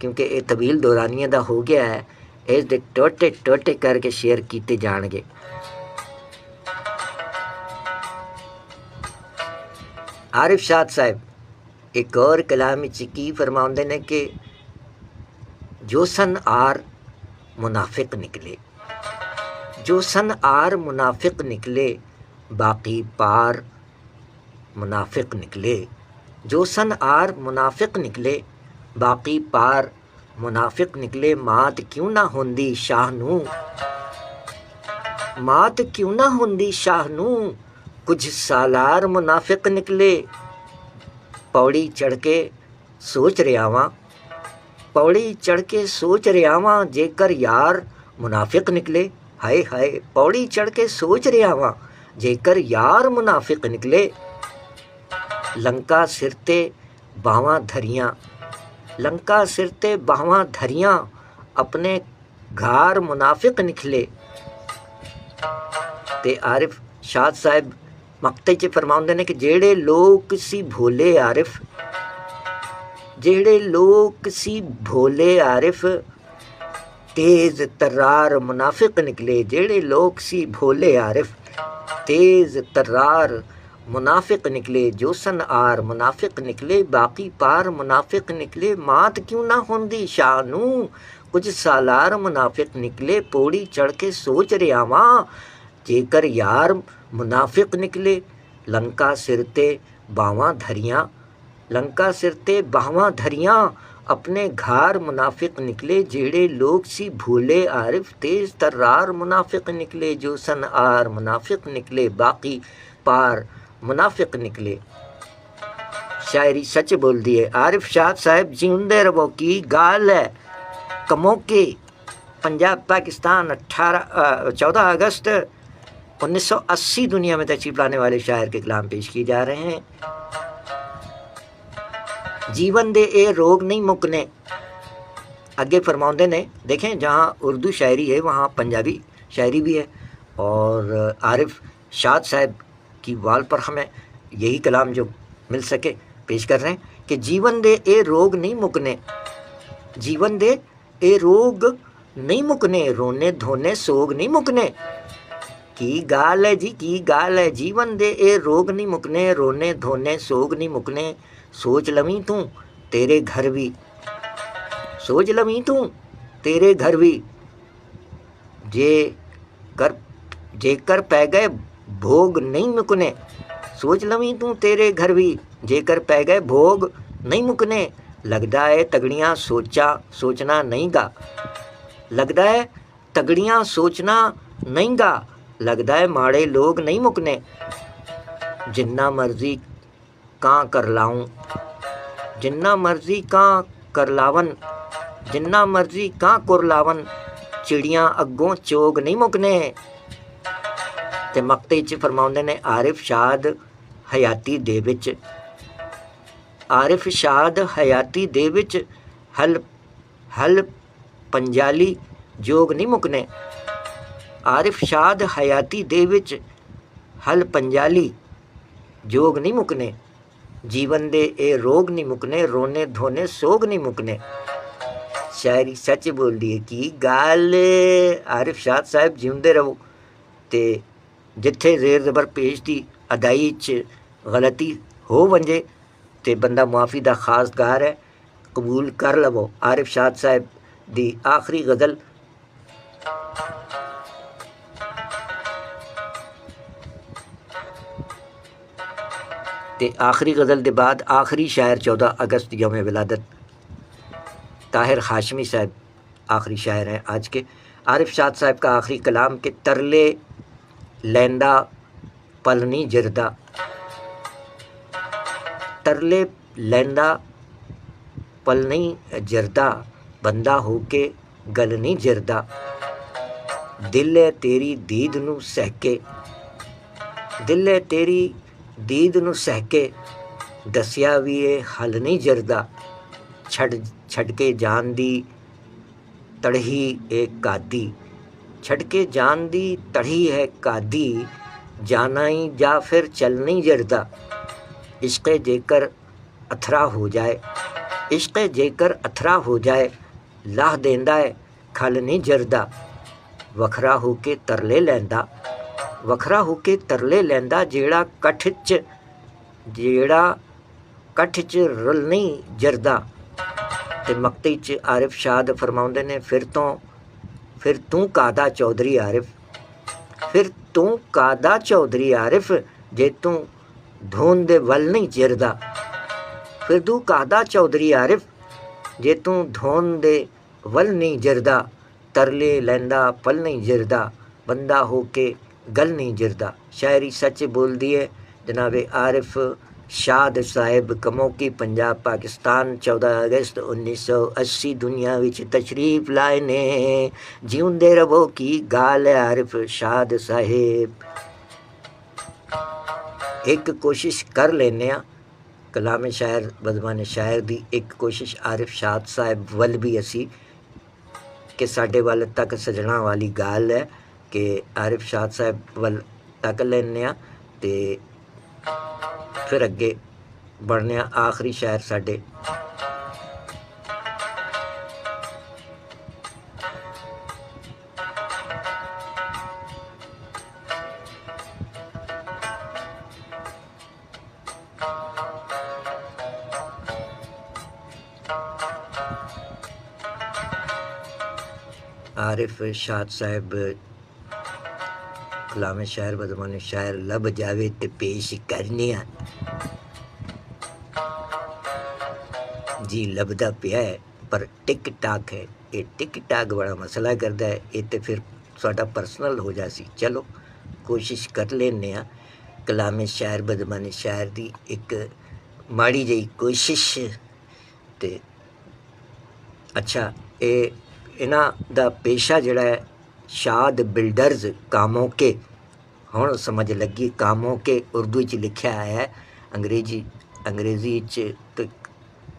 کیونکہ یہ طویل دورانیے دا ہو گیا ہے، اس دے ٹوٹے ٹوٹے کر کے شیئر کیتے جان گے۔ عارف شاد صاحب ایک اور کلام کی فرماؤندے نے کہ جو سن آر منافق نکلے، جو سن آر منافق نکلے، باقی پار منافق نکلے، جو سن آر منافق نکلے، باقی پار منافق نکلے، مات کیوں نہ ہوندی شاہ نو، مات کیوں نہ ہوندی شاہ نو، کچھ سالار منافق نکلے۔ پوڑی چڑھ کے سوچ رہا واں، پوڑی چڑھ کے سوچ رہا واں، جے کر یار منافق نکلے، ہائے ہائے پوڑی چڑھ کے سوچ رہا واں، جے کر یار منافق نکلے۔ لنکا سر تے باواں دھریاں، لنکا سر تے باواں دھریاں، اپنے گھار منافق نکلے۔ تے عارف شاد صاحب مقطع چ فرماؤندے نے کہ جیڑے لوگ سی بھولے عارف، جیڑے لوگ سی بھولے عارف، تیز ترار منافق نکلے، جیڑے لوگ سی بھولے عارف، تیز ترار منافق نکلے، جو سن آر منافق نکلے، باقی پار منافق نکلے، مات کیوں نہ ہوندی شاہ نو، کچھ سالار منافق نکلے، پوڑی چڑھ کے سوچ رہا واں، جے کر یار منافق نکلے۔ لنکا سر تے باواں دھریاں، لنکا سر تے باواں دھریاں، اپنے گھار منافق نکلے، جیڑے لوگ سی بھولے عارف، تیز ترار منافق نکلے، جو سن آر منافق نکلے، باقی پار منافق نکلے۔ شاعری سچ بول دی ہے۔ عارف شاد صاحب جیوندے رہو کی گال ہے، کموں کے پنجاب پاکستان 14 اگست 1980 دنیا میں تشریف لانے والے شاعر کے کلام پیش کیے جا رہے ہیں۔ جیون دے اے روگ نہیں مکنے، اگے فرماؤندے نے، دیکھیں جہاں اردو شاعری ہے وہاں پنجابی شاعری بھی ہے، اور عارف شاد صاحب کی وال پر ہمیں یہی کلام جو مل سکے پیش کر رہے ہیں کہ جیون دے اے روگ نہیں مکنے، جیون دے اے روگ نہیں مکنے، رونے دھونے سوگ نہیں مکنے۔ کی گال ہے جی، کی گال ہے، جیون دے اے روگ نہیں مکنے، رونے دھونے سوگ نہیں مکنے، سوچ لویں تو تیرے گھر بھی، سوچ لویں تو تیرے گھر بھی، جے کر پہ گئے بھوگ نہیں مکنے، سوچ لویں تو تیرے گھر بھی، جے کر پہ گئے بھوگ نہیں مکنے۔ لگدا ہے تگڑیاں سوچنا نہیں گا، لگدا ہے تگڑیاں سوچنا نہیں گا، لگدا ہے ماڑے لوگ نہیں مکنے۔ جنہ مرضی کاں کر لاؤں، جنہ مرضی کاں کر لاون، جنہ مرضی کاں کر لاون، چڑیاں اگوں چوگ نہیں مکنے۔ تے مقطع چ فرماؤندے نے عارف شاد حیاتی دے وچ، عارف شاد حیاتی دے وچ، ہل پنجالی جوگ نہیں مکنے۔ عارف شاد حیاتی دے وچ، ہل پنجالی جوگ نہیں مکنے، جیون دے اے روگ نہیں مکنے، رونے دھونے سوگ نہیں مکنے۔ شاعری سچ بول دی ہے کی گال، عارف شاد صاحب جیوندے رہو۔ تے جتھے زیر زبر پیش دی ادائی چ غلطی ہو ونجے تے بندہ معافی دا خاص گار ہے، قبول کر لو۔ عارف شاد صاحب دی آخری غزل تے آخری غزل دے بعد آخری شاعر 14 اگست یوم ولادت طاہر ہاشمی صاحب آخری شاعر ہیں آج کے۔ عارف شاد صاحب کا آخری کلام کہ ترلے لیندا پل نہیں جردا، ترلے لیندا پل نہیں جردا، بندہ ہو کے گل نہیں جردا، دل ہے تیری دید نو سہکے، دل ہے تیری دید نو سہکے، دسیا بھی اے حل نہیں جردا، چھڈ کے جان دی تڑھی اے کادی، چھڈ کے جان دی تڑھی ہے کادی، جانا ہی جا پھر چل نہیں جردا، عشق جے کر اتھرا ہو جائے، عشق جیکر اتھرا ہو جائے لاہ دیندا ہے کھل نہیں جردا وکھرا ہو کے ترلے لیندا وکھرا ہو کے ترلے لیندا جیڑا کٹھ چ رل نہیں جردا تے مقتی چ عارف شاد فرماؤندے نے پھر توں کادا چودھری عارف پھر توں کادا چودھری عارف جے توں دھون دے ول نہیں جردا پھر تو کادا چودھری عارف جے توں دھون دے ول نہیں جردا ترلے لیندا پل نہیں جردا بندہ ہو کے گل نہیں جردا. شاعری سچ بول دی ہے جناب عارف شاد صاحب کموکی پنجاب پاکستان 14 اگست 1980 دنیا وچ تشریف لائے نے. جیوندے رہو کی گال ہے عارف شاد صاحب. ایک کوشش کر لینے کلام شاعر بدمان شاعر دی ایک کوشش عارف شاد صاحب ول بھی اسی کہ ساڈے ول تک سجنا والی گال ہے کہ عارف شاد صاحب ول تک لینے تے پھر اگے بڑھنے آخری شاعر ساڈے عارف شاد صاحب کلام شاعر بدمان شاعر لب جاوے تے پیش کرنے جی لبدا پیا ہے پر ٹک ٹاک ہے. یہ ٹک ٹاک بڑا مسئلہ کرتا ہے. یہ تو پھر ساڈا پرسنل ہو جاسی. چلو کوشش کر لینے کلام شاعر بدمان شاعر دی ایک ماڑی جی کوشش. تے اچھا انہاں دا پیشہ جڑا ہے شاد بلڈرز کاموں کے ہن سمجھ لگی کاموں کے اردو چ لکھیا ہے انگریزی چ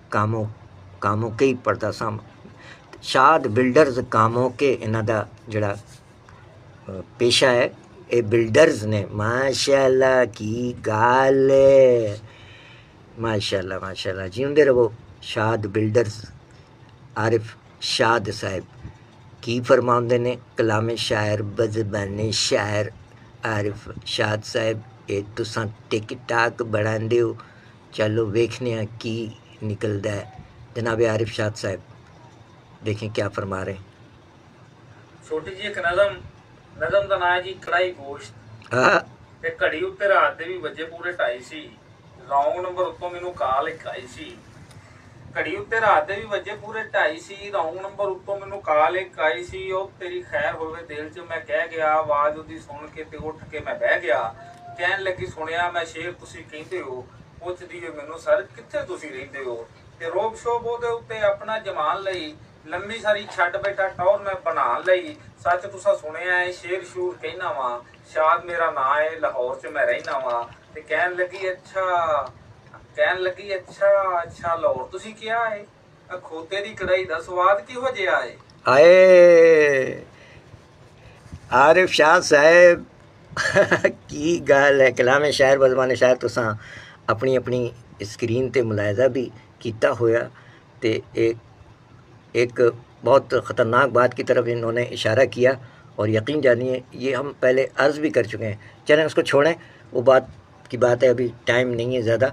کاموں کے ہی پڑھتا سا. شاد بلڈرز کاموں کے انہاں دا جڑا پیشہ ہے اے بلڈرز نے. ماشاءاللہ کی گال ہے ماشاءاللہ ماشاءاللہ. جیوندے رہو شاد بلڈرز. عارف شاد صاحب کی فرماؤندے نے کلام شاعر بزبان شاعر عارف شاد صاحب. اے تساں ٹک ٹاک بڑھاندے ہو. چلو ویکھنے ہیں کی نکلدا ہے. جناب عارف شاد صاحب دیکھیں کیا فرما رہے ہیں. چھوٹی جی ایک نظم دا نام ہے جی کڑائی گوشت. تے گھڑی اُتے رات دے بھی وجے پورے 2:30 سی. رونگ نمبر اتوں مینوں کال ایک آئی سی. گھڑی اُتے رات دے بھی وجے پورے 2:30 سی. رونگ نمبر اتوں مینوں کال ایک آئی سی. او تیری خیر ہوے دل چ میں کہہ گیا. آواز اودی سن کے تے اٹھ کے میں بہ گیا. کہن لگی سنیا میں شیر تسی کہندے ہو. پوچھدی ہے مینوں سر کتھے تسی رہندے ہو. تے روب شوب او دے اُتے اپنا جمان لئی لمبی ساری چھڈ بیٹھا ٹور میں بنا لئی. سچ تساں سنیا ہے شیر شور کہنا وا. شاد میرا نام ہے لاہور چ میں رہنا وا. تے کہن لگی اچھا لاہور تسی کیا ہے. کھوتے دی کڑائی دا سواد کیہو جہا ہے. آئے عارف شاہ صاحب کی گل ہے. کلام شاعر بدمان شاعر تساں اپنی اسکرین تے ملاحظہ بھی کیتا ہویا. تے ایک بہت خطرناک بات کی طرف انہوں نے اشارہ کیا اور یقین جانیے یہ ہم پہلے عرض بھی کر چکے ہیں. چلیں اس کو چھوڑیں وہ بات کی بات ہے. ابھی ٹائم نہیں ہے زیادہ.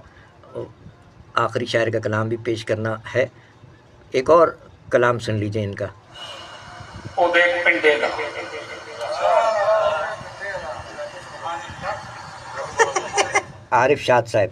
آخری شاعر کا کلام بھی پیش کرنا ہے. ایک اور کلام سن لیجئے ان کا. عارف شاد صاحب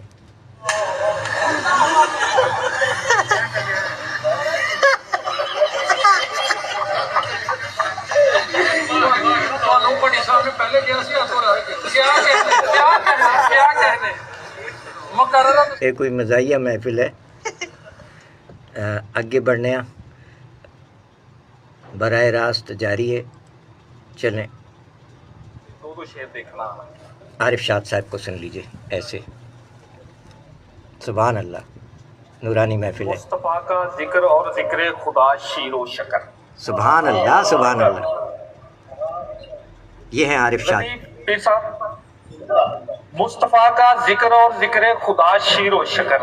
یہ کوئی مزاحیہ محفل ہے. آگے بڑھنے براہ راست جاری ہے. چلیں عارف شاد صاحب کو سن لیجئے ایسے. سبحان اللہ نورانی محفل ہے. مصطفیٰ کا ذکر اور ذکر خدا شیر و شکر. سبحان اللہ سبحان اللہ. یہ ہیں عارف شاد. مصطفیٰ کا ذکر اور ذکر خدا شیر و شکر.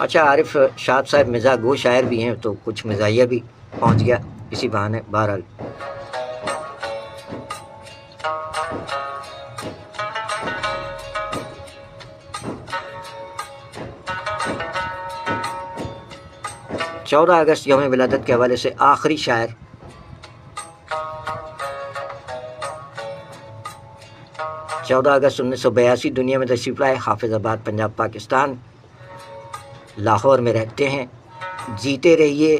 اچھا عارف شاد صاحب مزاح گو شاعر بھی ہیں تو کچھ مزاحیہ بھی پہنچ گیا اسی بہانے. بہرحال چودہ اگست یوم ولادت کے حوالے سے آخری شاعر. چودہ اگست 1982 دنیا میں تشریف لائے، حافظ آباد پنجاب پاکستان، لاہور میں رہتے ہیں. جیتے رہیے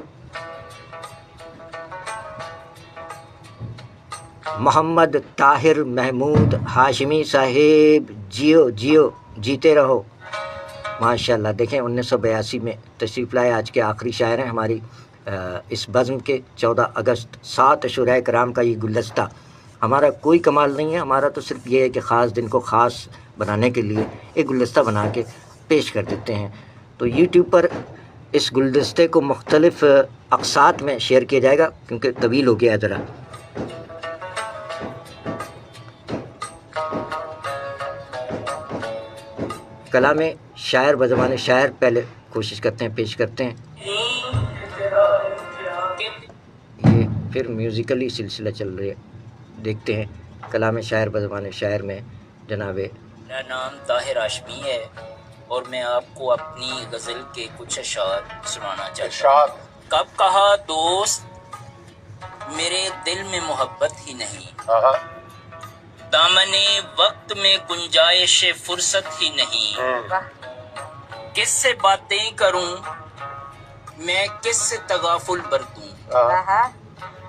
محمد طاہر محمود ہاشمی صاحب، جیو جیو جیتے رہو. ماشاءاللہ دیکھیں 1982 میں تشریف لائے، آج کے آخری شاعر ہیں ہماری اس بزم کے. 14 اگست 7 شہدائے کرام کا یہ گلدستہ. ہمارا کوئی کمال نہیں ہے، ہمارا تو صرف یہ ہے کہ خاص دن کو خاص بنانے کے لیے ایک گلدستہ بنا کے پیش کر دیتے ہیں. تو یوٹیوب پر اس گلدستے کو مختلف اقساط میں شیئر کیا جائے گا کیونکہ طویل ہو گیا ہے ذرا. کلام شاعر بزبان شاعر پہلے کوشش کرتے ہیں، پیش کرتے ہیں. یہ پھر میوزیکلی سلسلہ چل رہی ہے، دیکھتے ہیں. کلام شاعر بزبان شاعر میں جناب. میرا نام طاہر ہاشمی ہے اور میں آپ کو اپنی غزل کے کچھ اشعار سنانا چاہتا ہوں. کب کہا دوست میرے دل میں محبت ہی نہیں، دامن وقت میں گنجائش فرصت ہی نہیں، کس سے باتیں کروں میں کس سے تغافل برتوں،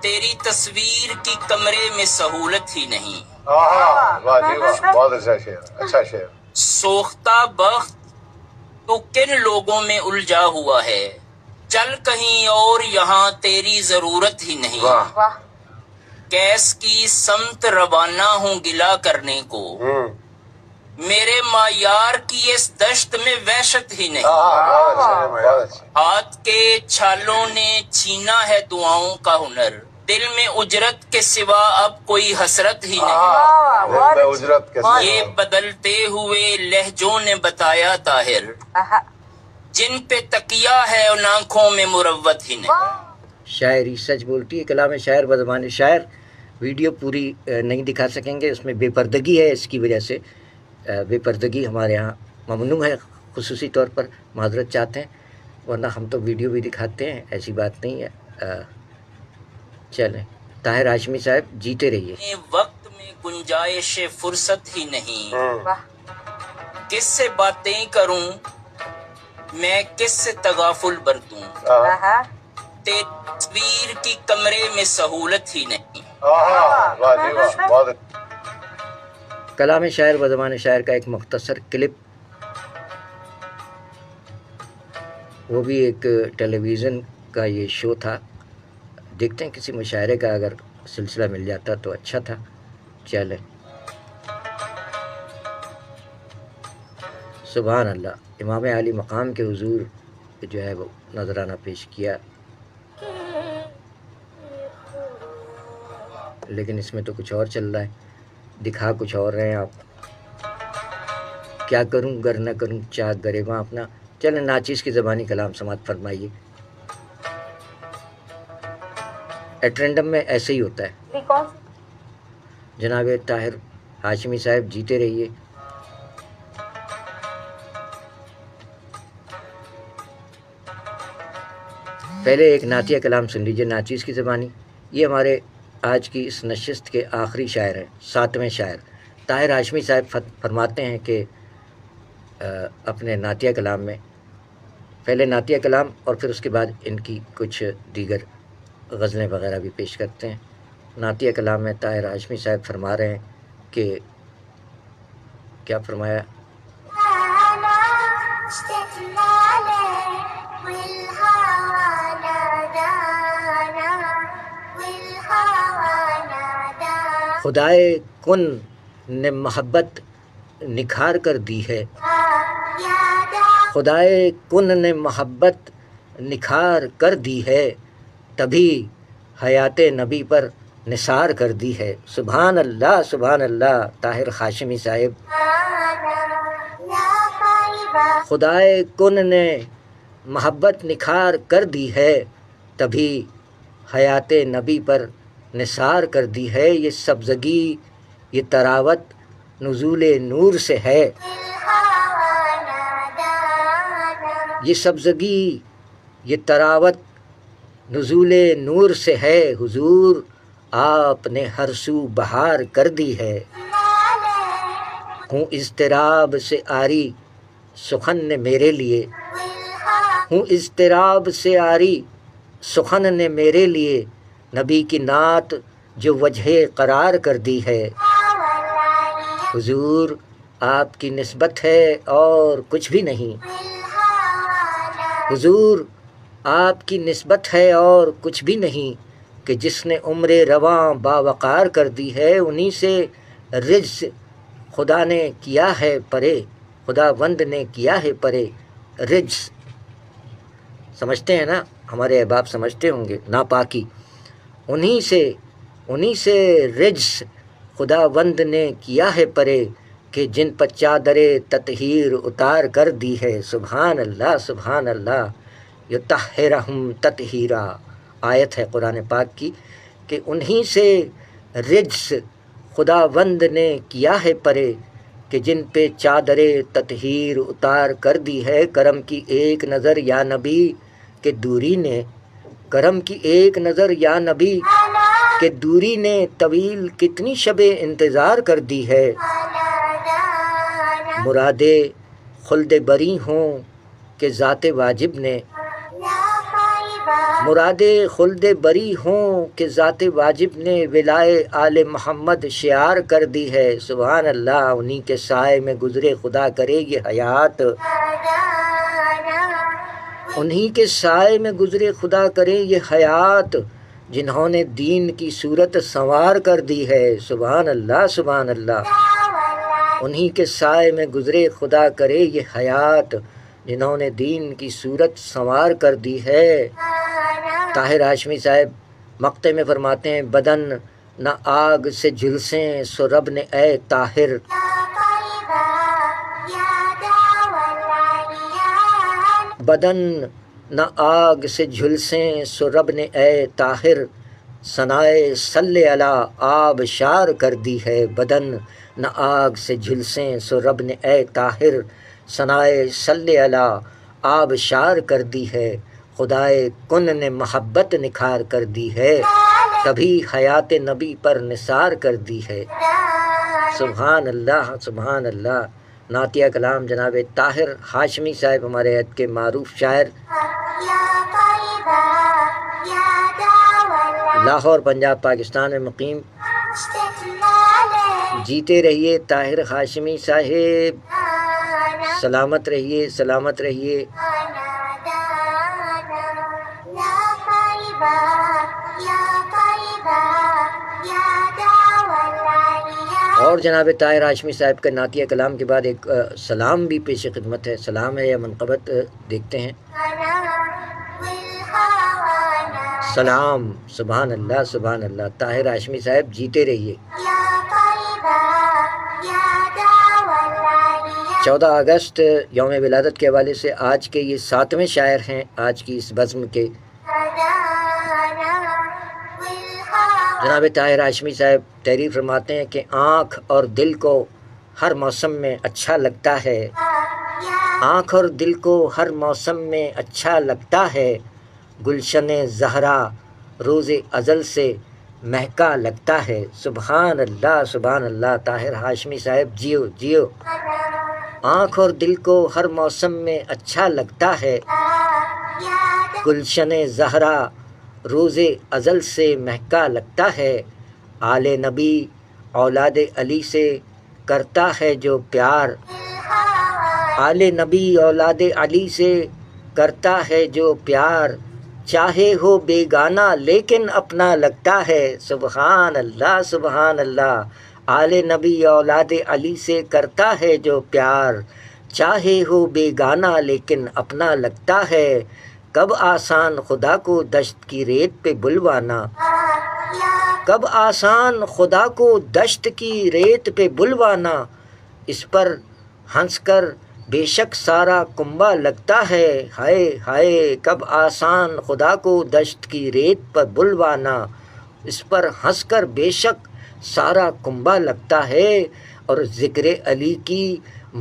تیری تصویر کی کمرے میں سہولت ہی نہیں. بہت اچھا شعر. سوختہ بخت تو کن لوگوں میں الجھا ہوا ہے، چل کہیں اور یہاں تیری ضرورت ہی نہیں. کیس کی سمت روانہ ہوں گلا کرنے کو، میرے معیار کی اس دشت میں وحشت ہی نہیں. ہاتھ کے چھالوں نے چھینا ہے دعاؤں کا ہنر، دل میں اجرت کے سوا اب کوئی حسرت ہی نہیں. یہ بدلتے ہوئے لہجوں نے بتایا طاہر، جن پہ تکیہ ہے ان آنکھوں میں مروت ہی نہیں. شاعری سچ بولتی ہے. کلام شاعر بزبان شاعر ویڈیو پوری نہیں دکھا سکیں گے، اس میں بے پردگی ہے، اس کی وجہ سے بے پردگی ہمارے ہاں ممنوع ہے. خصوصی طور پر معذرت چاہتے ہیں، ورنہ ہم تو ویڈیو بھی دکھاتے ہیں، ایسی بات نہیں ہے. چلیں طاہر ہاشمی صاحب جیتے رہیے. وقت میں گنجائش فرصت ہی نہیں، کس سے باتیں کروں میں کس سے تغافل برتوں، تیری تصویر کی کمرے میں سہولت ہی نہیں. کلام شاعر بزبان شاعر کا ایک مختصر کلپ، وہ بھی ایک ٹیلی ویژن کا یہ شو تھا. دیکھتے ہیں کسی مشاعرے کا اگر سلسلہ مل جاتا تو اچھا تھا. چلیں. سبحان اللہ، امام عالی مقام کے حضور جو ہے وہ نذرانہ پیش کیا، لیکن اس میں تو کچھ اور چل رہا ہے، دکھا کچھ اور رہے ہیں آپ. کیا کروں گر نہ کروں چاک گریباں اپنا. چلیں ناچیز کی زبانی کلام سماعت فرمائیے. ایٹرنڈم میں ایسے ہی ہوتا ہے. جناب طاہر ہاشمی صاحب جیتے رہیے. پہلے ایک نعتیہ کلام سن لیجیے ناچیز کی زبانی. یہ ہمارے آج کی اس نشست کے آخری شاعر ہیں، 7ویں شاعر. طاہر ہاشمی صاحب فرماتے ہیں کہ اپنے نعتیہ کلام میں پہلے نعتیہ کلام اور پھر اس کے بعد ان کی کچھ دیگر غزلیں وغیرہ بھی پیش کرتے ہیں. نعتیہ کلام میں طاہر ہاشمی صاحب فرما رہے ہیں کہ کیا فرمایا؟ خدائے کن نے محبت نکھار کر دی ہے، خدائے کن نے محبت نکھار کر دی ہے، تبھی حیات نبی پر نثار کر دی ہے. سبحان اللہ سبحان اللہ. طاہر ہاشمی صاحب. خدائے کن نے محبت نکھار کر دی ہے، تبھی حیات نبی پر نثار کر دی ہے۔ یہ سبزگی یہ تراوت نزول نور سے ہے، یہ سبزگی یہ تراوت نزول نور سے ہے۔ حضور آپ نے ہر سو بہار کر دی ہے، ہوں اضطراب سے آری سخن نے میرے لیے، ہوں اضطراب سے آری سخن نے میرے لیے، نبی کی نعت جو وجہ قرار کر دی ہے۔ حضور آپ کی نسبت ہے اور کچھ بھی نہیں، حضور آپ کی نسبت ہے اور کچھ بھی نہیں، کہ جس نے عمر رواں باوقار کر دی ہے، انہی سے رجس خدا نے کیا ہے پرے، خدا وند نے کیا ہے پرے۔ رجس سمجھتے ہیں نا، ہمارے احباب سمجھتے ہوں گے، ناپاکی، انہی سے رجس خدا وند نے کیا ہے پرے، کہ جن پر چادر تطہیر اتار کر دی ہے۔ سبحان اللہ سبحان اللہ، یطہرہم تطہیرا، آیت ہے قرآن پاک کی، کہ انہی سے رجس خدا وند نے کیا ہے پرے، کہ جن پہ چادر تطہیر اتار کر دی ہے۔ کرم کی ایک نظر یا نبی کہ دوری نے، کرم کی ایک نظر یا نبی کہ دوری نے، طویل کتنی شب انتظار کر دی ہے۔ مراد خلد بری ہوں کہ ذات واجب نے، مراد خلد بری ہوں کہ ذات واجب نے، ولائے آل محمد شعار کر دی ہے۔ سبحان اللہ، انہی کے سائے میں گزرے خدا کرے یہ حیات، انہی کے سائے میں گزرے خدا کرے یہ حیات، جنہوں نے دین کی صورت سنوار کر دی ہے۔ سبحان اللہ سبحان اللہ، انہی کے سائے میں گزرے خدا کرے یہ حیات، جنہوں نے دین کی صورت سنوار کر دی ہے۔ طاہر ہاشمی صاحب مقطع میں فرماتے ہیں، بدن نہ آگ سے جھلسیں سو رب نے اے طاہر، بدن نہ آگ سے جھلسیں سو رب نے اے طاہر، ثنائے صلی علی آب شار کر دی ہے۔ بدن نہ آگ سے جھلسیں سو رب نے اے طاہر، ثنائے صلی علی آب شار کر دی ہے۔ خدائے کن نے محبت نکھار کر دی ہے، تبھی حیات نبی پر نثار کر دی ہے۔ سبحان اللہ سبحان اللہ۔ نعتیہ کلام جناب طاہر ہاشمی صاحب، ہمارے عہد کے معروف شاعر، لاہور پنجاب پاکستان میں مقیم۔ جیتے رہیے طاہر ہاشمی صاحب، سلامت رہیے سلامت رہیے۔ اور جناب طاہر ہاشمی صاحب کا نعتیہ کلام کے بعد ایک سلام بھی پیش خدمت ہے۔ سلام ہے یا منقبت، دیکھتے ہیں۔ سلام، سبحان اللہ سبحان اللہ۔ طاہر ہاشمی صاحب جیتے رہیے۔ 14 اگست یوم ولادت کے حوالے سے آج کے یہ 7ویں شاعر ہیں آج کی اس بزم کے۔ جناب طاہر ہاشمی صاحب تحریر فرماتے ہیں کہ آنکھ اور دل کو ہر موسم میں اچھا لگتا ہے، آنکھ اور دل کو ہر موسم میں اچھا لگتا ہے، گلشن زہرا روز ازل سے مہکا لگتا ہے۔ سبحان اللہ سبحان اللہ۔ طاہر ہاشمی صاحب جیو جیو۔ آنکھ اور دل کو ہر موسم میں اچھا لگتا ہے، گلشن زہرا روز ازل سے مہکا لگتا ہے، آل نبی اولاد علی سے کرتا ہے جو پیار، آل نبی اولاد علی سے کرتا ہے جو پیار، چاہے ہو بیگانہ لیکن اپنا لگتا ہے۔ سبحان اللہ سبحان اللہ۔ آل نبی اولاد علی سے کرتا ہے جو پیار، چاہے ہو بیگانہ لیکن اپنا لگتا ہے، کب آسان خدا کو دشت کی ریت پہ بلوانا، کب آسان خدا کو دشت کی ریت پہ بلوانا، اس پر ہنس کر بے شک سارا کنبہ لگتا ہے، ہائے ہائے کب آسان خدا کو دشت کی ریت پر بلوانا، اس پر ہنس کر بے شک سارا کنبہ لگتا ہے، اور ذکر علی کی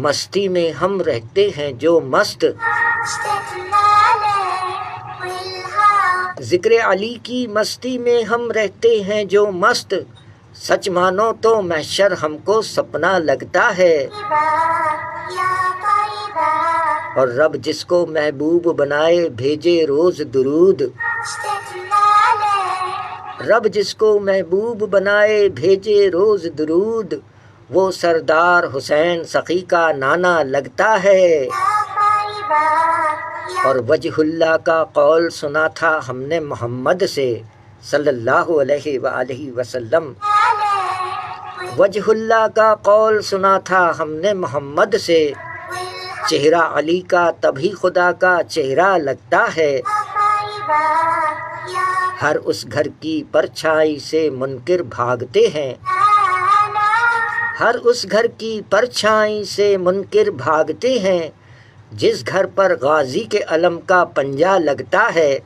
مستی میں ہم رہتے ہیں جو مست، ذکر علی کی مستی میں ہم رہتے ہیں جو مست، سچ مانو تو محشر ہم کو سپنا لگتا ہے، اور رب جس کو محبوب بنائے بھیجے روز درود، رب جس کو محبوب بنائے بھیجے روز درود، وہ سردار حسین سخی کا نانا لگتا ہے، اور وجہ اللہ کا قول سنا تھا ہم نے محمد سے صلی اللہ علیہ وآلہ وسلم، وجہ اللہ کا قول سنا تھا ہم نے محمد سے، چہرہ علی کا تبھی خدا کا چہرہ لگتا ہے، ہر اس گھر کی پرچھائی سے منکر بھاگتے ہیں، ہر اس گھر کی پرچھائی سے منکر بھاگتے ہیں، جس گھر پر غازی کے علم کا پنجہ لگتا ہے،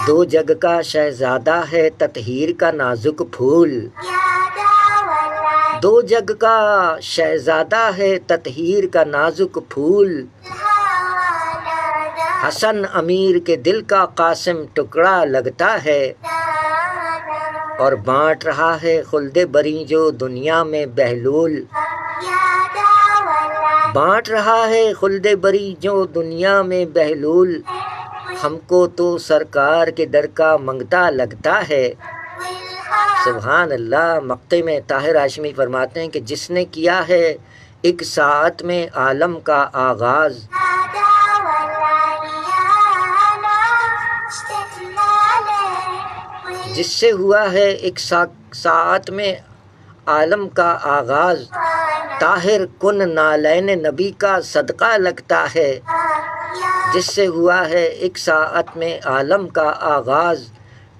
دو جگ کا شہزادہ ہے تطہیر کا نازک پھول، دو جگ کا شہزادہ ہے تطہیر کا نازک پھول، حسن امیر کے دل کا قاسم ٹکڑا لگتا ہے، اور بانٹ رہا ہے خلد بری جو دنیا میں بہلول، بانٹ رہا ہے خلد بری جو دنیا میں بہلول، ہم کو تو سرکار کے در کا منگتا لگتا ہے، سبحان اللہ۔ مقطع میں طاہر ہاشمی فرماتے ہیں کہ جس نے کیا ہے ایک ساعت میں عالم کا آغاز، جس سے ہوا ہے ایک ساعت میں عالم کا آغاز، طاہر کن نالین نبی کا صدقہ لگتا ہے، جس سے ہوا ہے ایک ساعت میں عالم کا آغاز،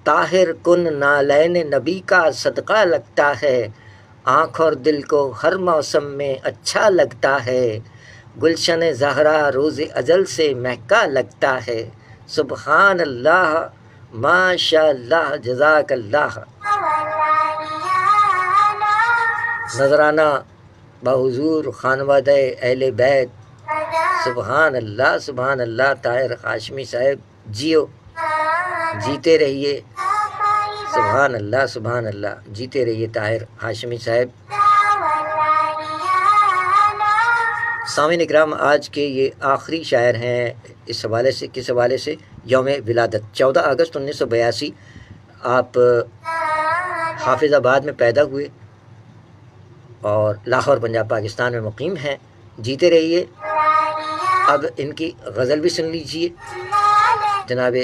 طاہر کن نالین نبی کا صدقہ لگتا ہے، آنکھ اور دل کو ہر موسم میں اچھا لگتا ہے، گلشن زہرا روز ازل سے مہکا لگتا ہے، سبحان اللہ، ماشاء اللہ، جزاک اللہ۔ نذرانہ بحضور خانوادہ اہل بیت، سبحان اللہ سبحان اللہ۔ طاہر ہاشمی صاحب جیو، جیتے رہیے، سبحان اللہ سبحان اللہ، جیتے رہیے طاہر ہاشمی صاحب۔ سامعین اکرام، آج کے یہ آخری شاعر ہیں اس حوالے سے، کس حوالے سے؟ یوم ولادت 14 اگست 1982 آپ حافظ آباد میں پیدا ہوئے اور لاہور پنجاب پاکستان میں مقیم ہیں، جیتے رہیے۔ اب ان کی غزل بھی سن لیجئے۔ جناب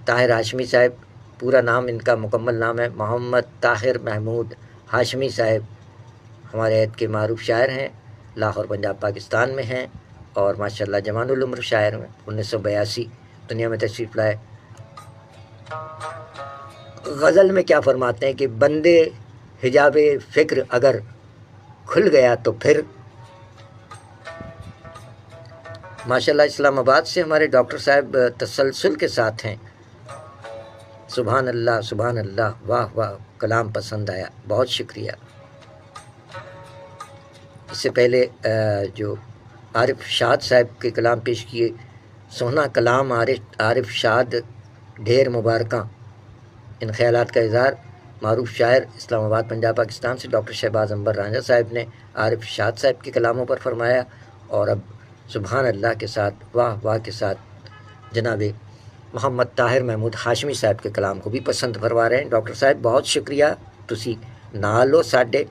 طاہر ہاشمی صاحب، پورا نام ان کا مکمل نام ہے محمد طاہر محمود ہاشمی صاحب، ہمارے عہد کے معروف شاعر ہیں، لاہور پنجاب پاکستان میں ہیں اور ماشاءاللہ جوان العمر شاعر میں 1982 دنیا میں تشریف لائے۔ غزل میں کیا فرماتے ہیں کہ بندے حجاب فکر اگر کھل گیا تو پھر، ماشاءاللہ اسلام آباد سے ہمارے ڈاکٹر صاحب تسلسل کے ساتھ ہیں، سبحان اللہ سبحان اللہ، واہ واہ، کلام پسند آیا، بہت شکریہ۔ اس سے پہلے جو عارف شاد صاحب کے کلام پیش کیے، سونا کلام عارف شاد، ڈھیر مبارکاں، ان خیالات کا اظہار معروف شاعر اسلام آباد پنجاب پاکستان سے ڈاکٹر شہباز عنبر رانجھا صاحب نے عارف شاد صاحب کے کلاموں پر فرمایا، اور اب سبحان اللہ کے ساتھ، واہ واہ کے ساتھ جناب محمد طاہر محمود ہاشمی صاحب کے کلام کو بھی پسند فرما رہے ہیں۔ ڈاکٹر صاحب بہت شکریہ، تسی نال ہو ساڈے،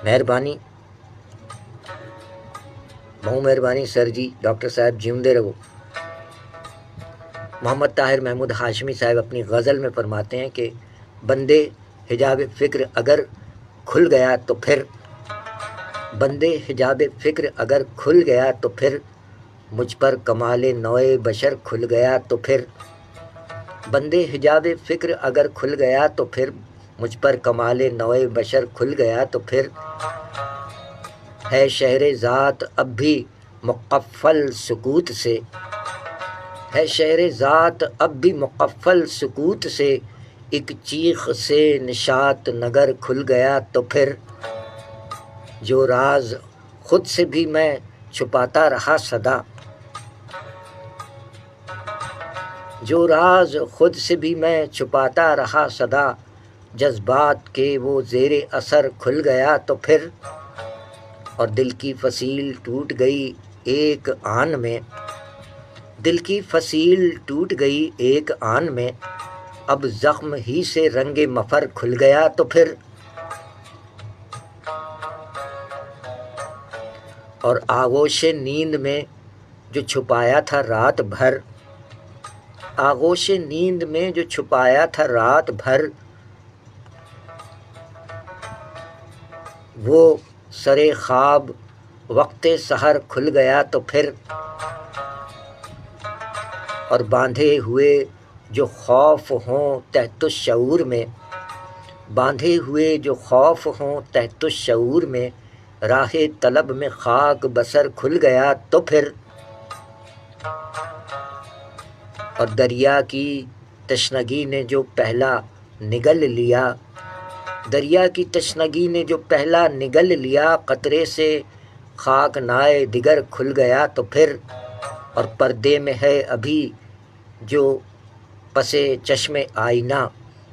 مہربانی، بہت مہربانی سر جی۔ ڈاکٹر صاحب جیوندے رہو۔ محمد طاہر محمود ہاشمی صاحب اپنی غزل میں فرماتے ہیں کہ بندے حجاب فکر اگر کھل گیا تو پھر، بندے حجاب فکر اگر کھل گیا تو پھر، مجھ پر کمال نوع بشر کھل گیا تو پھر، بندے حجاب فکر اگر کھل گیا تو پھر، مجھ پر کمال نوع بشر کھل گیا تو پھر، ہے شہر ذات اب بھی مقفل سکوت سے، ہے شہر ذات اب بھی مقفل سکوت سے، ایک چیخ سے نشاط نگر کھل گیا تو پھر، جو راز خود سے بھی میں چھپاتا رہا صدا، جو راز خود سے بھی میں چھپاتا رہا صدا، جذبات کے وہ زیر اثر کھل گیا تو پھر، اور دل کی فصیل ٹوٹ گئی ایک آن میں، دل کی فصیل ٹوٹ گئی ایک آن میں، اب زخم ہی سے رنگ مفر کھل گیا تو پھر، اور آغوش نیند میں جو چھپایا تھا رات بھر، آغوش نیند میں جو چھپایا تھا رات بھر، وہ سرے خواب وقت سحر کھل گیا تو پھر، اور باندھے ہوئے جو خوف ہوں تحت الشعور میں، باندھے ہوئے جو خوف ہوں تحت الشعور میں، راہ طلب میں خاک بسر کھل گیا تو پھر، اور دریا کی تشنگی نے جو پہلا نگل لیا، دریا کی تشنگی نے جو پہلا نگل لیا، قطرے سے خاک نائے دیگر کھل گیا تو پھر، اور پردے میں ہے ابھی جو پس چشم آئینہ،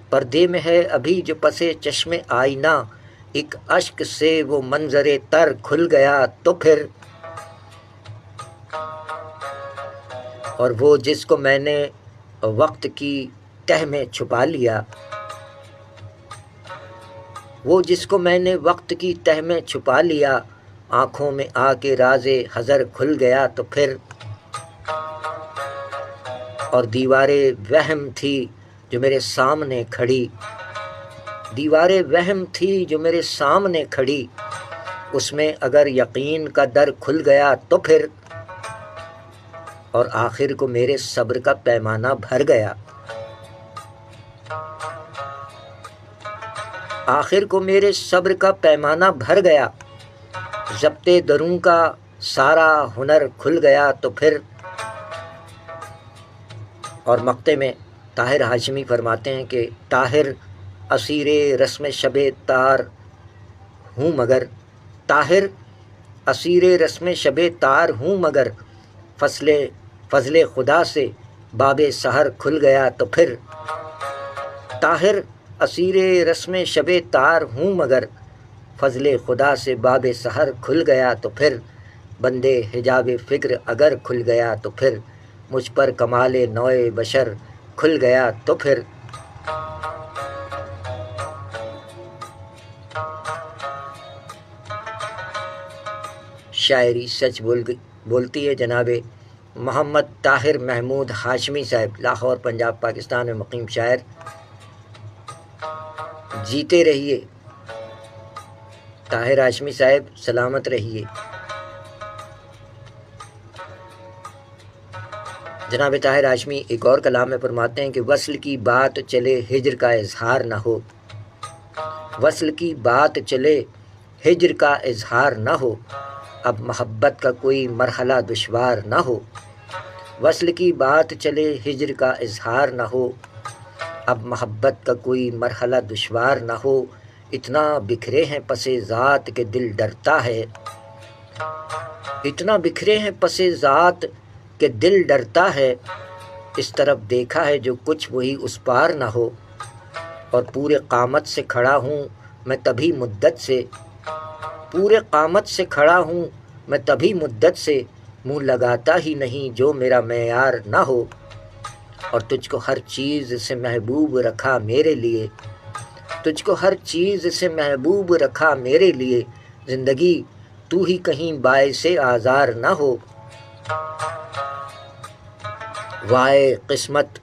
پردے میں ہے ابھی جو پس چشم آئینہ، ایک اشک سے وہ منظر تر کھل گیا تو پھر، اور وہ جس کو میں نے وقت کی تہ میں چھپا لیا، وہ جس کو میں نے وقت کی تہ میں چھپا لیا، آنکھوں میں آ کے راز حضر کھل گیا تو پھر، اور دیوار وہم تھی جو میرے سامنے کھڑی، دیوار وہم تھی جو میرے سامنے کھڑی، اس میں اگر یقین کا در کھل گیا تو پھر، اور آخر کو میرے صبر کا پیمانہ بھر گیا، آخر کو میرے صبر کا پیمانہ بھر گیا، ضبط دروں کا سارا ہنر کھل گیا تو پھر، اور مقطع میں طاہر ہاشمی فرماتے ہیں کہ طاہر اسیر رسم شب تار ہوں مگر، طاہر اسیر رسم شب تار ہوں مگر، فضل خدا سے باب سحر کھل گیا تو پھر، طاہر اسیر رسم شب تار ہوں مگر، فضل خدا سے باب سحر کھل گیا تو پھر، بندے حجاب فکر اگر کھل گیا تو پھر، مجھ پر کمال نوع بشر کھل گیا تو پھر، شاعری سچ بولتی ہے جناب محمد طاہر محمود ہاشمی صاحب، لاہور پنجاب پاکستان میں مقیم شاعر۔ جیتے رہیے طاہر ہاشمی صاحب، سلامت رہیے۔ جناب طاہر ہاشمی ایک اور کلام میں فرماتے ہیں کہ وصل کی بات چلے ہجر کا اظہار نہ ہو، وصل کی بات چلے ہجر کا اظہار نہ ہو، اب محبت کا کوئی مرحلہ دشوار نہ ہو، وصل کی بات چلے ہجر کا اظہار نہ ہو، اب محبت کا کوئی مرحلہ دشوار نہ ہو، اتنا بکھرے ہیں پس ذات کہ دل ڈرتا ہے، اتنا بکھرے ہیں پس ذات کہ دل ڈرتا ہے، اس طرف دیکھا ہے جو کچھ وہی اس پار نہ ہو، اور پورے قامت سے کھڑا ہوں میں تبھی مدت سے، پورے قامت سے کھڑا ہوں میں تبھی مدت سے، منہ لگاتا ہی نہیں جو میرا معیار نہ ہو، اور تجھ کو ہر چیز سے محبوب رکھا میرے لیے، تجھ کو ہر چیز سے محبوب رکھا میرے لیے، زندگی تو ہی کہیں باعث آزار نہ ہو، وائے قسمت،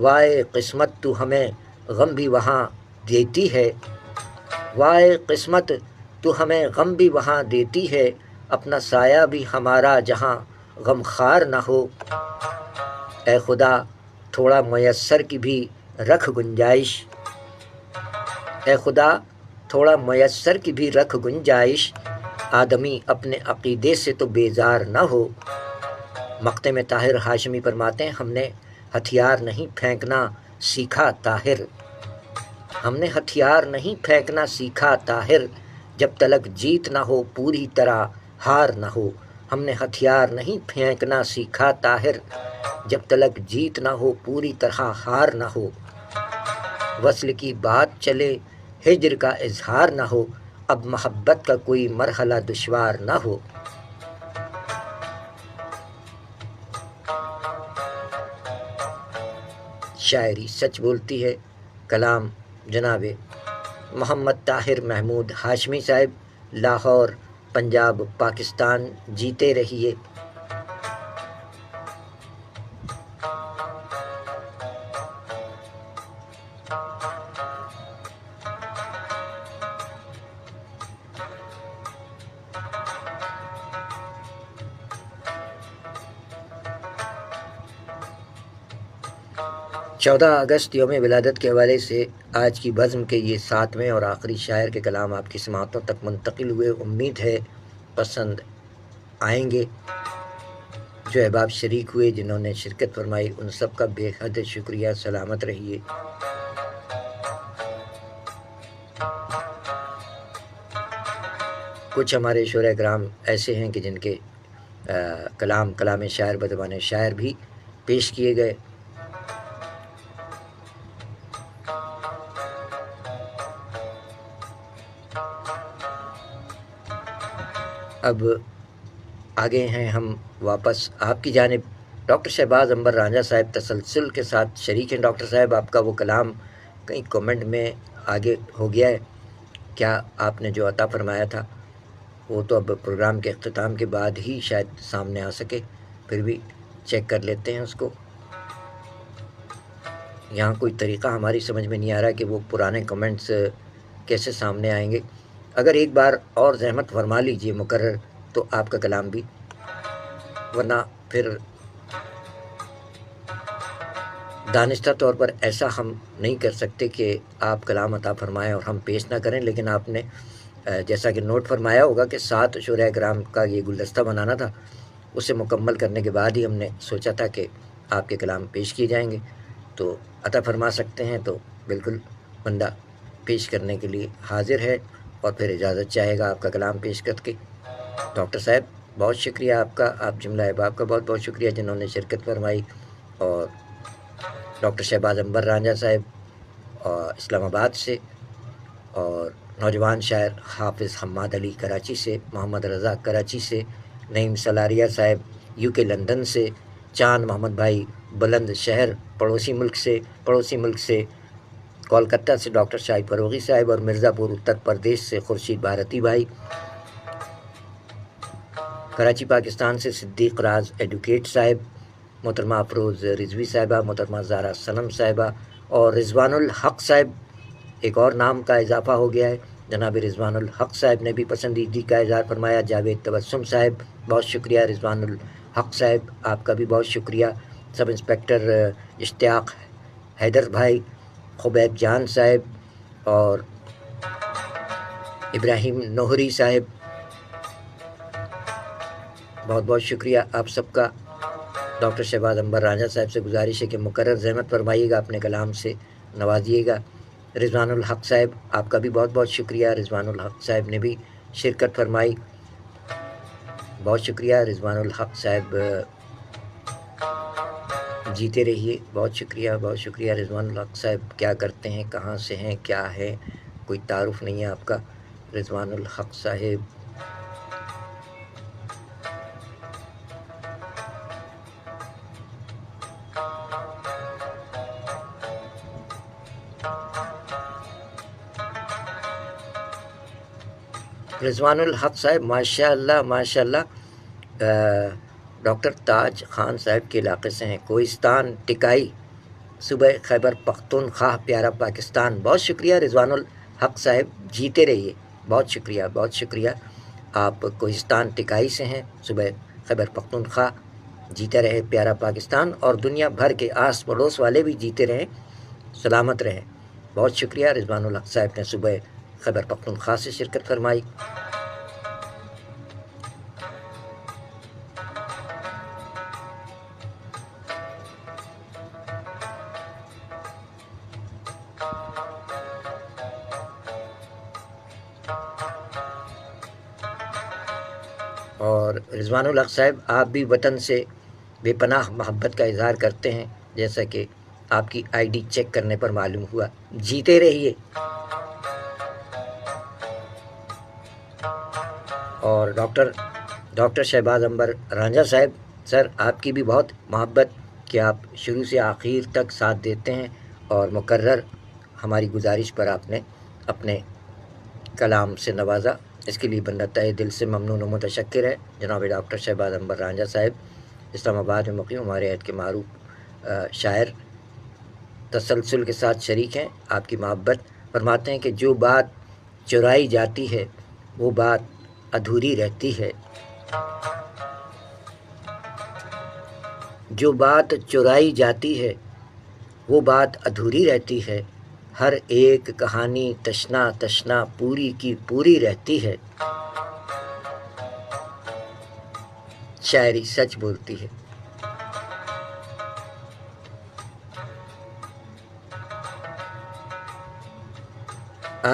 وائے قسمت تو ہمیں غم بھی وہاں دیتی ہے، وائے قسمت تو ہمیں غم بھی وہاں دیتی ہے، اپنا سایہ بھی ہمارا جہاں غم خوار نہ ہو، اے خدا تھوڑا میسر کی بھی رکھ گنجائش، اے خدا تھوڑا میسر کی بھی رکھ گنجائش، آدمی اپنے عقیدے سے تو بیزار نہ ہو۔ مقطع میں طاہر ہاشمی فرماتے ہیں ہم نے ہتھیار نہیں پھینکنا سیکھا طاہر، ہم نے ہتھیار نہیں پھینکنا سیکھا طاہر، جب تلک جیت نہ ہو پوری طرح ہار نہ ہو۔ ہم نے ہتھیار نہیں پھینکنا سیکھا طاہر، جب تلک جیت نہ ہو پوری طرح ہار نہ ہو۔ وصل کی بات چلے ہجر کا اظہار نہ ہو، اب محبت کا کوئی مرحلہ دشوار نہ ہو۔ شاعری سچ بولتی ہے، کلام جناب محمد طاہر محمود ہاشمی صاحب، لاہور، پنجاب، پاکستان۔ جیتے رہیے۔ چودہ اگست یوم ولادت کے حوالے سے آج کی بزم کے یہ 7ویں اور آخری شاعر کے کلام آپ کی سماعتوں تک منتقل ہوئے۔ امید ہے پسند آئیں گے۔ جو احباب شریک ہوئے، جنہوں نے شرکت فرمائی، ان سب کا بے حد شکریہ۔ سلامت رہیے۔ کچھ ہمارے شعراء کرام ایسے ہیں کہ جن کے کلام شاعر بدبان شاعر بھی پیش کیے گئے۔ اب آگے ہیں ہم واپس آپ کی جانب۔ ڈاکٹر شہباز عنبر رانجھا صاحب تسلسل کے ساتھ شریک ہیں۔ ڈاکٹر صاحب، آپ کا وہ کلام کہیں کومنٹ میں آگے ہو گیا ہے، کیا آپ نے جو عطا فرمایا تھا وہ تو اب پروگرام کے اختتام کے بعد ہی شاید سامنے آ سکے، پھر بھی چیک کر لیتے ہیں اس کو۔ یہاں کوئی طریقہ ہماری سمجھ میں نہیں آ رہا کہ وہ پرانے کمنٹس کیسے سامنے آئیں گے۔ اگر ایک بار اور زحمت فرما لیجئے مقرر تو آپ کا کلام بھی، ورنہ پھر دانستہ طور پر ایسا ہم نہیں کر سکتے کہ آپ کلام عطا فرمائیں اور ہم پیش نہ کریں۔ لیکن آپ نے جیسا کہ نوٹ فرمایا ہوگا کہ 7 شعراء کرام کا یہ گلدستہ بنانا تھا، اسے مکمل کرنے کے بعد ہی ہم نے سوچا تھا کہ آپ کے کلام پیش کیے جائیں گے، تو عطا فرما سکتے ہیں تو بالکل بندہ پیش کرنے کے لیے حاضر ہے، اور پھر اجازت چاہے گا آپ کا کلام پیش کر کے۔ ڈاکٹر صاحب بہت شکریہ آپ کا، آپ جملہ احباب کا بہت بہت شکریہ جنہوں نے شرکت فرمائی، اور ڈاکٹر شہباز عنبر رانجھا صاحب اور اسلام آباد سے، اور نوجوان شاعر حافظ حماد علی کراچی سے، محمد رضا کراچی سے، نعیم سلاریہ صاحب UK لندن سے، چاند محمد بھائی بلند شہر پڑوسی ملک سے کولکتہ سے، ڈاکٹر شاہد فروغی صاحب، اور مرزا پور اتر پردیش سے خورشید بھارتی بھائی، کراچی پاکستان سے صدیق راز ایڈوکیٹ صاحب، محترمہ افروز رضوی صاحبہ، محترمہ زارا صنم صاحبہ، اور رضوان الحق صاحب، ایک اور نام کا اضافہ ہو گیا ہے، جناب رضوان الحق صاحب نے بھی پسندیدگی کا اظہار فرمایا۔ جاوید تبسم صاحب بہت شکریہ، رضوان الحق صاحب آپ کا بھی بہت شکریہ، سب انسپکٹر اشتیاق حیدر بھائی، خبیب جان صاحب، اور ابراہیم نوہری صاحب، بہت بہت شکریہ آپ سب کا۔ ڈاکٹر شہباز عنبر رانجھا صاحب سے گزارش ہے کہ مقرر زحمت فرمائیے گا، اپنے کلام سے نوازیے گا۔ رضوان الحق صاحب آپ کا بھی بہت بہت شکریہ، رضوان الحق صاحب نے بھی شرکت فرمائی، بہت شکریہ رضوان الحق صاحب، جیتے رہیے۔ بہت شکریہ رضوان الحق صاحب، کیا کرتے ہیں، کہاں سے ہیں، کیا ہے، کوئی تعارف نہیں ہے آپ کا رضوان الحق صاحب۔ رضوان الحق صاحب ماشاء اللہ ڈاکٹر تاج خان صاحب کے علاقے سے ہیں، کوہستان ٹکائی، صوبہ خیبر پختونخوا، پیارا پاکستان۔ بہت شکریہ رضوان الحق صاحب، جیتے رہیے، بہت شکریہ۔ آپ کوہستان ٹکائی سے ہیں، صوبہ خیبر پختونخوا، جیتا رہے پیارا پاکستان، اور دنیا بھر کے آس پڑوس والے بھی جیتے رہیں، سلامت رہیں۔ بہت شکریہ رضوان الحق صاحب نے صوبہ خیبر پختونخوا سے شرکت فرمائی۔ اور رضوان الحق صاحب آپ بھی وطن سے بے پناہ محبت کا اظہار کرتے ہیں، جیسا کہ آپ کی آئی ڈی چیک کرنے پر معلوم ہوا۔ جیتے رہیے۔ اور ڈاکٹر شہباز عنبر رانجھا صاحب، سر آپ کی بھی بہت محبت کہ آپ شروع سے آخر تک ساتھ دیتے ہیں، اور مکرر ہماری گزارش پر آپ نے اپنے کلام سے نوازا، اس کے لیے بندہ تہہ دل سے ممنون و متشکر ہے۔ جناب ڈاکٹر شہباز عنبر رانجھا صاحب اسلام آباد میں مقیم ہمارے عہد کے معروف شاعر تسلسل کے ساتھ شریک ہیں۔ آپ کی محبت فرماتے ہیں کہ جو بات چرائی جاتی ہے وہ بات ادھوری رہتی ہے، جو بات چرائی جاتی ہے وہ بات ادھوری رہتی ہے، ہر ایک کہانی تشنا تشنا پوری کی پوری رہتی ہے، شاعری سچ بولتی ہے۔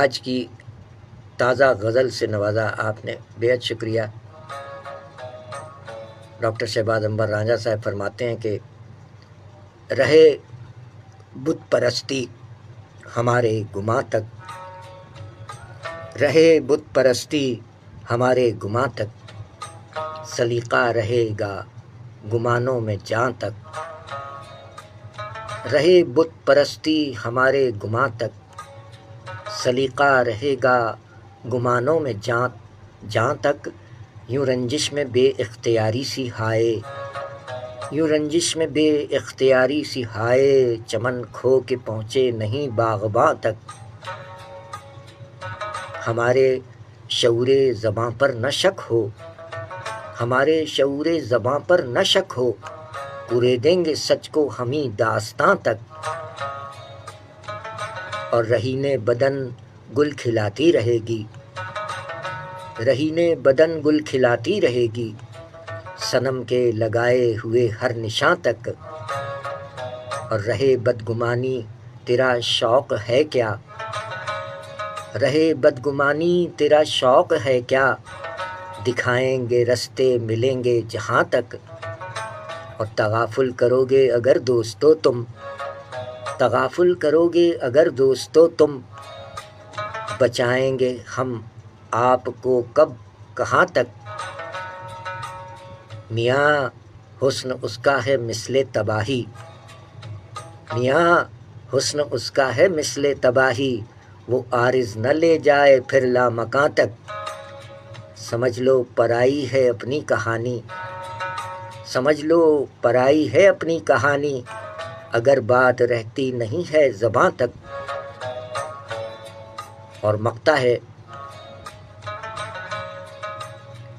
آج کی تازہ غزل سے نوازا آپ نے، بے حد شکریہ۔ ڈاکٹر شہباز عنبر رانجھا صاحب فرماتے ہیں کہ رہے بت پرستی ہمارے گماں تک، رہے بت پرستی ہمارے گماں تک، سلیقہ رہے گا گمانوں میں جاں تک، رہے بت پرستی ہمارے گماں تک، سلیقہ رہے گا گمانوں میں جاں تک، یوں رنجش میں بے اختیاری سی ہائے، یوں رنجش میں بے اختیاری سی ہائے، چمن کھو کے پہنچے نہیں باغباں تک، ہمارے شعور زباں پر نہ شک ہو، ہمارے شعور زباں پر نہ شک ہو، پورے دیں گے سچ کو ہمیں داستاں تک، اور رہین بدن گل کھلاتی رہے گی، رہین بدن گل کھلاتی رہے گی، صنم کے لگائے ہوئے ہر نشاں تک، اور رہے بدگمانی تیرا شوق ہے کیا، رہے بدگمانی تیرا شوق ہے کیا، دکھائیں گے رستے ملیں گے جہاں تک، اور تغافل کرو گے اگر دوستو تم، تغافل کرو گے اگر دوستو تم، بچائیں گے ہم آپ کو کب کہاں تک، میاں حسن اس کا ہے مثل تباہی، میاں حسن اس کا ہے مثل تباہی، وہ عارض نہ لے جائے پھر لامکاں تک، سمجھ لو پرائی ہے اپنی کہانی، سمجھ لو پرائی ہے اپنی کہانی، اگر بات رہتی نہیں ہے زباں تک۔ اور مقطع ہے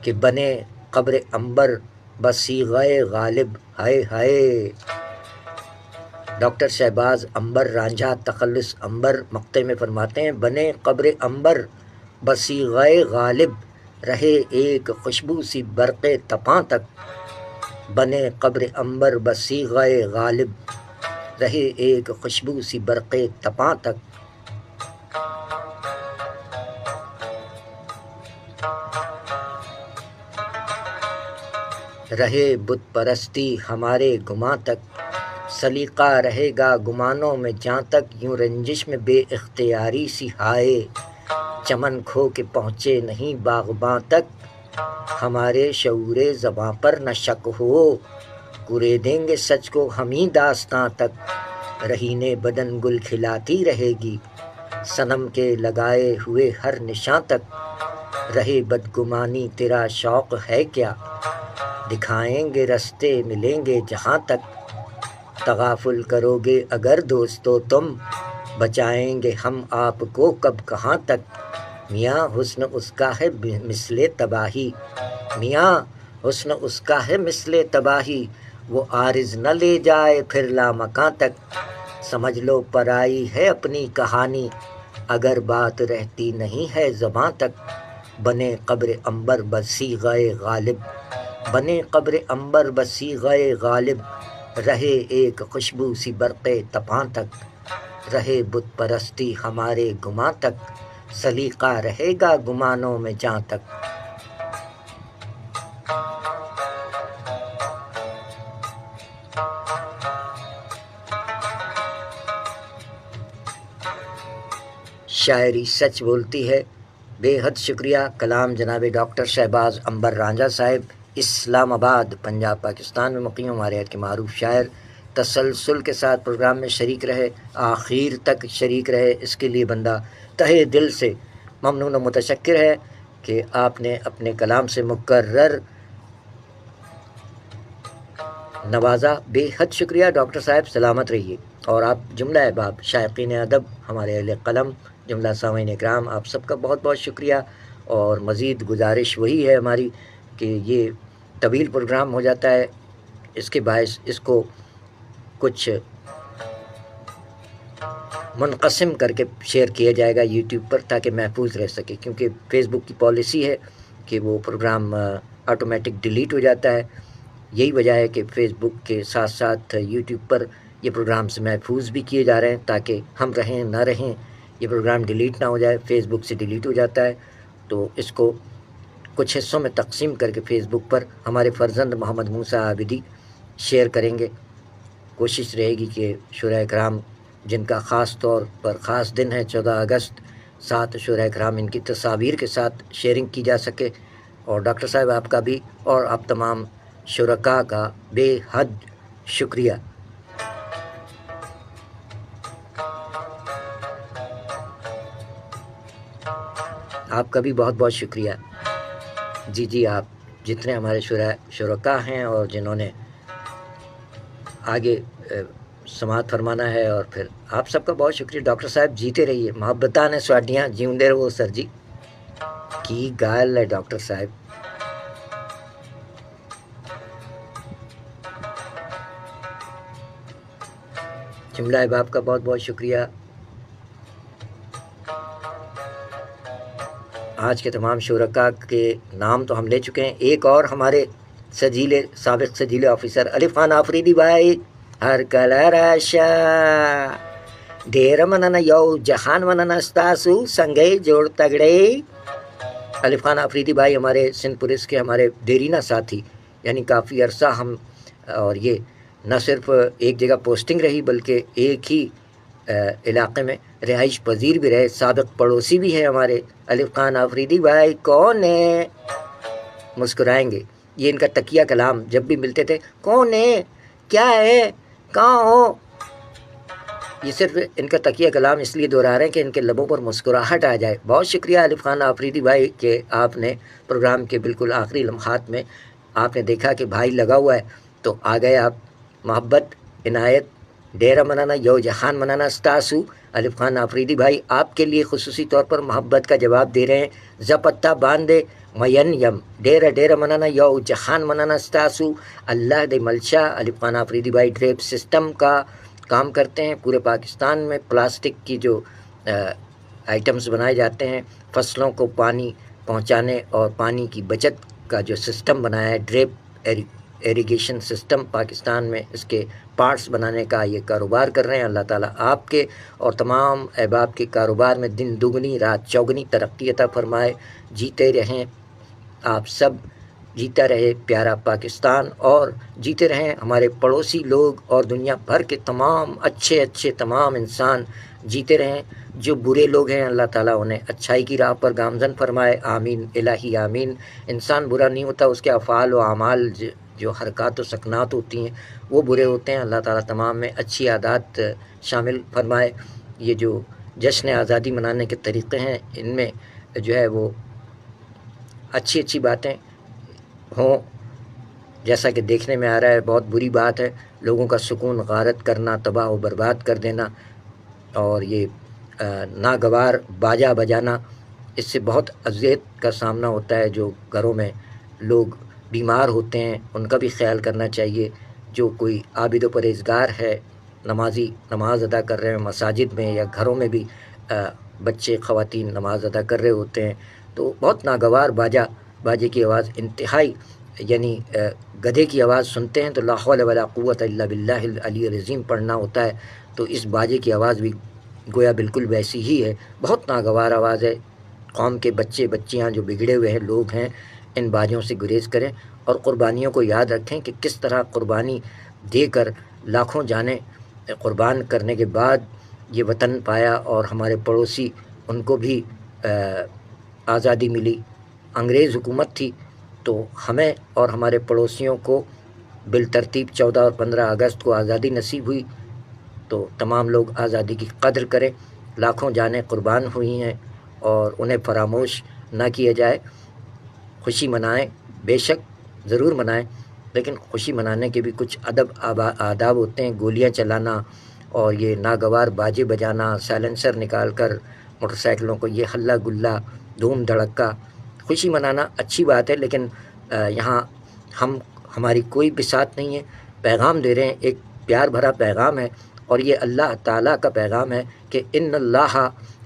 کہ بنے قبر عنبر بصیغۂ غالب، ہائے ہائے۔ ڈاکٹر شہباز عنبر رانجھا تخلص عنبر مقطع میں فرماتے ہیں بنے قبر عنبر بصیغۂ غالب، رہے ایک خوشبو سی برق تپاں تک، بنے قبر عنبر بصیغۂ غالب، رہے ایک خوشبو سی برق تپاں تک۔ رہے بت پرستی ہمارے گماں تک، سلیقہ رہے گا گمانوں میں جہاں تک، یوں رنجش میں بے اختیاری سی ہائے، چمن کھو کے پہنچے نہیں باغباں تک، ہمارے شعور زباں پر نہ شک ہو، کرے دیں گے سچ کو ہمیں داستاں تک، رہین بدن گل کھلاتی رہے گی، صنم کے لگائے ہوئے ہر نشاں تک، رہے بدگمانی تیرا شوق ہے کیا، دکھائیں گے رستے ملیں گے جہاں تک، تغافل کرو گے اگر دوستو تم، بچائیں گے ہم آپ کو کب کہاں تک، میاں حسن اس کا ہے مثل تباہی، میاں حسن اس کا ہے مثل تباہی، وہ عارض نہ لے جائے پھر لامکاں تک، سمجھ لو پرائی ہے اپنی کہانی، اگر بات رہتی نہیں ہے زباں تک، بنے قبر عنبر بصیغۂ غالب، بنے قبر عنبر بصیغۂ غالب، رہے ایک خوشبو سی برق تپاں تک، رہے بت پرستی ہمارے گماں تک، سلیقہ رہے گا گمانوں میں جہاں تک۔ شاعری سچ بولتی ہے. بے حد شکریہ. کلام جناب ڈاکٹر شہباز عنبر رانجھا صاحب، اسلام آباد، پنجاب، پاکستان میں مقیم، ہمارے یہاں کے معروف شاعر. تسلسل کے ساتھ پروگرام میں شریک رہے، آخر تک شریک رہے، اس کے لیے بندہ تہہ دل سے ممنون و متشکر ہے کہ آپ نے اپنے کلام سے مکرر نوازا. بے حد شکریہ ڈاکٹر صاحب، سلامت رہیے. اور آپ جملہ احباب، شائقین ادب، ہمارے اہل قلم، جملہ سامعین اکرام، آپ سب کا بہت بہت شکریہ. اور مزید گزارش وہی ہے ہماری کہ یہ طویل پروگرام ہو جاتا ہے، اس کے باعث اس کو کچھ منقسم کر کے شیئر کیا جائے گا یوٹیوب پر تاکہ محفوظ رہ سکے، کیونکہ فیس بک کی پالیسی ہے کہ وہ پروگرام آٹومیٹک ڈیلیٹ ہو جاتا ہے. یہی وجہ ہے کہ فیس بک کے ساتھ ساتھ یوٹیوب پر یہ پروگرامز محفوظ بھی کیے جا رہے ہیں تاکہ ہم رہیں نہ رہیں یہ پروگرام ڈیلیٹ نہ ہو جائے. فیس بک سے ڈیلیٹ ہو جاتا ہے تو اس کو کچھ حصوں میں تقسیم کر کے فیس بک پر ہمارے فرزند محمد موسیٰ عابدی شیئر کریں گے. کوشش رہے گی کہ شعراء کرام جن کا خاص طور پر خاص دن ہے 14 اگست، 7 شعراء کرام ان کی تصاویر کے ساتھ شیئرنگ کی جا سکے. اور ڈاکٹر صاحب آپ کا بھی اور آپ تمام شرکاء کا بے حد شکریہ. آپ کا بھی بہت بہت شکریہ. جی آپ جتنے ہمارے شرکاء ہیں اور جنہوں نے آگے سماعت فرمانا ہے، اور پھر آپ سب کا بہت شکریہ. ڈاکٹر صاحب جیتے رہیے، محبتاں نے سواڈیاں جیوندے رہو سر جی. کی گال ہے ڈاکٹر صاحب. جملہ احباب کا بہت بہت شکریہ. آج کے تمام شرکاء کے نام تو ہم لے چکے ہیں. ایک اور ہمارے سابق سجیلے آفیسر الف خان آفریدی بھائی، ہر کلر آشا ڈیر مننا یو جہان مننا ستاسو سنگے جوڑ تگڑے. الف خان آفریدی بھائی ہمارے سندھ پولیس کے ہمارے دیرینہ ساتھی، یعنی کافی عرصہ ہم، اور یہ نہ صرف ایک جگہ پوسٹنگ رہی بلکہ ایک ہی علاقے میں رہائش پذیر بھی رہے. سابق پڑوسی بھی ہیں ہمارے الف خان آفریدی بھائی. کون ہے؟ مسکرائیں گے. یہ ان کا تکیہ کلام جب بھی ملتے تھے، کون ہے، کیا ہے، کہاں ہو. یہ صرف ان کا تکیہ کلام اس لیے دہرا رہے ہیں کہ ان کے لبوں پر مسکراہٹ آ جائے. بہت شکریہ الف خان آفریدی بھائی کہ آپ نے پروگرام کے بالکل آخری لمحات میں آپ نے دیکھا کہ بھائی لگا ہوا ہے تو آ گئے آپ. محبت، عنایت، ڈیرہ منانا یو جہان منانا ستاسو. الف خان آفریدی بھائی آپ کے لیے خصوصی طور پر محبت کا جواب دے رہے ہیں. زپتہ باندھے مین یم ڈیرہ ڈیرہ منانا یو جہان منانا ستاسو. اللہ دے ملشا. الف خان آفریدی بھائی ڈریپ سسٹم کا کام کرتے ہیں پورے پاکستان میں. پلاسٹک کی جو آئٹمز بنائے جاتے ہیں، فصلوں کو پانی پہنچانے اور پانی کی بچت کا جو سسٹم بنایا ہے، ڈریپ ایریگیشن سسٹم، پاکستان میں اس کے پارٹس بنانے کا یہ کاروبار کر رہے ہیں. اللہ تعالیٰ آپ کے اور تمام احباب کے کاروبار میں دن دگنی رات چوگنی ترقی عطا فرمائے. جیتے رہیں آپ سب، جیتا رہے پیارا پاکستان، اور جیتے رہیں ہمارے پڑوسی لوگ اور دنیا بھر کے تمام اچھے تمام انسان جیتے رہیں. جو برے لوگ ہیں اللہ تعالیٰ انہیں اچھائی کی راہ پر گامزن فرمائے. آمین الہی آمین. انسان برا نہیں ہوتا، اس کے افعال و اعمال جو حرکات و سکنات ہوتی ہیں وہ برے ہوتے ہیں. اللہ تعالیٰ تمام میں اچھی عادات شامل فرمائے. یہ جو جشن آزادی منانے کے طریقے ہیں ان میں جو ہے وہ اچھی باتیں ہوں، جیسا کہ دیکھنے میں آ رہا ہے. بہت بری بات ہے لوگوں کا سکون غارت کرنا، تباہ و برباد کر دینا، اور یہ ناگوار باجا بجانا. اس سے بہت اذیت کا سامنا ہوتا ہے. جو گھروں میں لوگ بیمار ہوتے ہیں ان کا بھی خیال کرنا چاہیے. جو کوئی عابد و پرہیزگار ہے، نمازی نماز ادا کر رہے ہیں مساجد میں یا گھروں میں بھی بچے خواتین نماز ادا کر رہے ہوتے ہیں تو بہت ناگوار باجے کی آواز انتہائی، یعنی گدھے کی آواز سنتے ہیں تو لا حول ولا قوت الا باللہ العلی العظیم پڑھنا ہوتا ہے. تو اس باجے کی آواز بھی گویا بالکل ویسی ہی ہے. بہت ناگوار آواز ہے. قوم کے بچے بچیاں جو بگڑے ہوئے ہیں لوگ ہیں ان باجوں سے گریز کریں اور قربانیوں کو یاد رکھیں کہ کس طرح قربانی دے کر لاکھوں جانیں قربان کرنے کے بعد یہ وطن پایا اور ہمارے پڑوسی ان کو بھی آزادی ملی، انگریز حکومت تھی، تو ہمیں اور ہمارے پڑوسیوں کو بالترتیب 14 اور 15 اگست کو آزادی نصیب ہوئی، تو تمام لوگ آزادی کی قدر کریں۔ لاکھوں جانیں قربان ہوئی ہیں اور انہیں فراموش نہ کیا جائے۔ خوشی منائیں، بے شک ضرور منائیں، لیکن خوشی منانے کے بھی کچھ آداب ہوتے ہیں۔ گولیاں چلانا اور یہ ناگوار باجے بجانا، سائلنسر نکال کر موٹر سائیکلوں کو یہ ہلا گلا دھوم دھڑکا، خوشی منانا اچھی بات ہے، لیکن یہاں ہماری کوئی بساط نہیں ہے۔ پیغام دے رہے ہیں، ایک پیار بھرا پیغام ہے، اور یہ اللہ تعالیٰ کا پیغام ہے کہ ان اللہ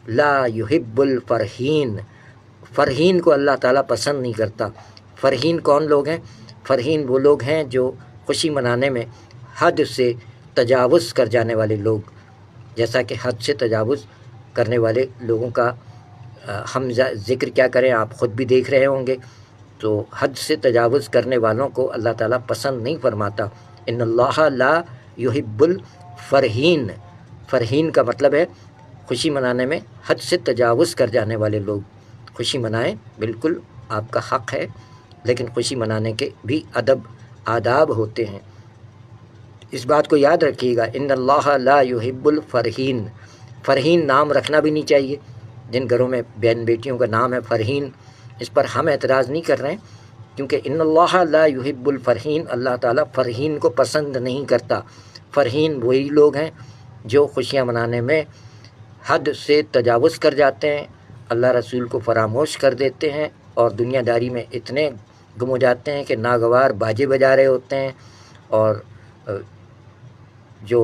لا یحب الفرحین، فرحین کو اللہ تعالیٰ پسند نہیں کرتا۔ فرحین کون لوگ ہیں؟ فرحین وہ لوگ ہیں جو خوشی منانے میں حد سے تجاوز کر جانے والے لوگ، جیسا کہ حد سے تجاوز کرنے والے لوگوں کا ہم ذکر کیا کریں، آپ خود بھی دیکھ رہے ہوں گے۔ تو حد سے تجاوز کرنے والوں کو اللہ تعالیٰ پسند نہیں فرماتا۔ ان اللہ لا یحب الفرحین، فرحین کا مطلب ہے خوشی منانے میں حد سے تجاوز کر جانے والے لوگ۔ خوشی منائیں، بالکل آپ کا حق ہے، لیکن خوشی منانے کے بھی آداب ہوتے ہیں۔ اس بات کو یاد رکھیے گا، ان اللہ لا یحب الفرحین، فرحین نام رکھنا بھی نہیں چاہیے۔ جن گھروں میں بہن بیٹیوں کا نام ہے فرحین، اس پر ہم اعتراض نہیں کر رہے ہیں، کیونکہ ان اللہ لا یحب الفرحین، اللہ تعالیٰ فرحین کو پسند نہیں کرتا۔ فرحین وہی لوگ ہیں جو خوشیاں منانے میں حد سے تجاوز کر جاتے ہیں، اللہ رسول کو فراموش کر دیتے ہیں، اور دنیا داری میں اتنے گم ہو جاتے ہیں کہ ناگوار باجے بجا رہے ہوتے ہیں، اور جو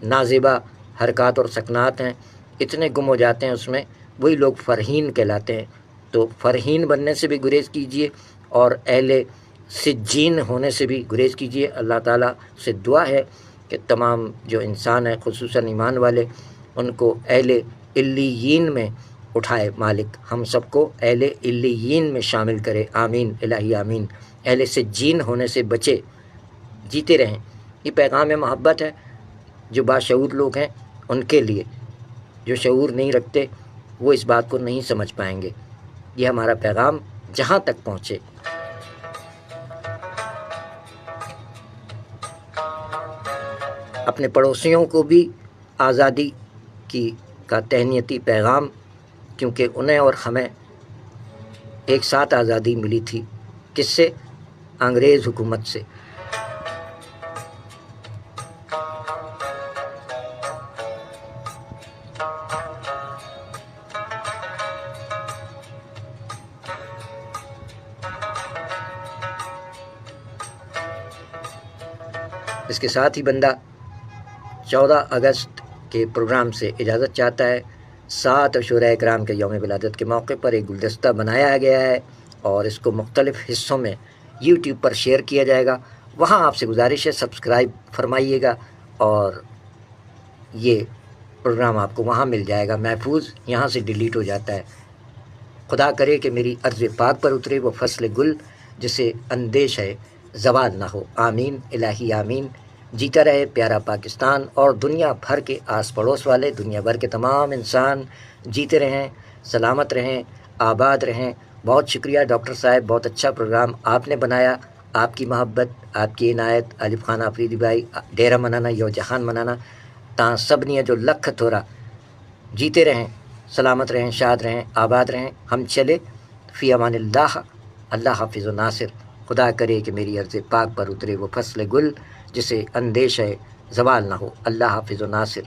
نازیبا حرکات اور سکنات ہیں اتنے گم ہو جاتے ہیں اس میں، وہی لوگ فرحین کہلاتے ہیں۔ تو فرحین بننے سے بھی گریز کیجیے، اور اہل سجین ہونے سے بھی گریز کیجیے۔ اللہ تعالیٰ سے دعا ہے کہ تمام جو انسان ہیں، خصوصاً ایمان والے، ان کو اہل علیین میں اٹھائے مالک، ہم سب کو اہل علیین میں شامل کرے، آمین الہی آمین۔ اہل سجین ہونے سے بچے، جیتے رہیں۔ یہ پیغام محبت ہے جو باشعور لوگ ہیں ان کے لیے، جو شعور نہیں رکھتے وہ اس بات کو نہیں سمجھ پائیں گے۔ یہ ہمارا پیغام جہاں تک پہنچے۔ اپنے پڑوسیوں کو بھی آزادی کا تہنیتی پیغام، کیونکہ انہیں اور ہمیں ایک ساتھ آزادی ملی تھی، کس سے؟ انگریز حکومت سے۔ اس کے ساتھ ہی بندہ 14 اگست کے پروگرام سے اجازت چاہتا ہے۔ 7 شہدائے کرام کے یوم ولادت کے موقع پر ایک گلدستہ بنایا گیا ہے، اور اس کو مختلف حصوں میں یوٹیوب پر شیئر کیا جائے گا۔ وہاں آپ سے گزارش ہے سبسکرائب فرمائیے گا، اور یہ پروگرام آپ کو وہاں مل جائے گا محفوظ، یہاں سے ڈیلیٹ ہو جاتا ہے۔ خدا کرے کہ میری عرض پاک پر اترے وہ فصل گل جسے اندیش ہے زوال نہ ہو، آمین الہی آمین۔ جیتا رہے پیارا پاکستان، اور دنیا بھر کے آس پڑوس والے، دنیا بھر کے تمام انسان جیتے رہیں، سلامت رہیں، آباد رہیں۔ بہت شکریہ ڈاکٹر صاحب، بہت اچھا پروگرام آپ نے بنایا۔ آپ کی محبت، آپ کی عنایت، عالف خان آفریدی بھائی، ڈیرہ منانا یو جہان منانا، تاں سبنیاں جو لکھ تھورا، جیتے رہیں، سلامت رہیں، شاد رہیں، آباد رہیں۔ ہم چلے، فی امان اللہ، اللہ حافظ و ناصر۔ خدا کرے کہ میری عرض پاک پر اترے وہ فصل گل جسے اندیش ہے زوال نہ ہو، اللہ حافظ و ناصر۔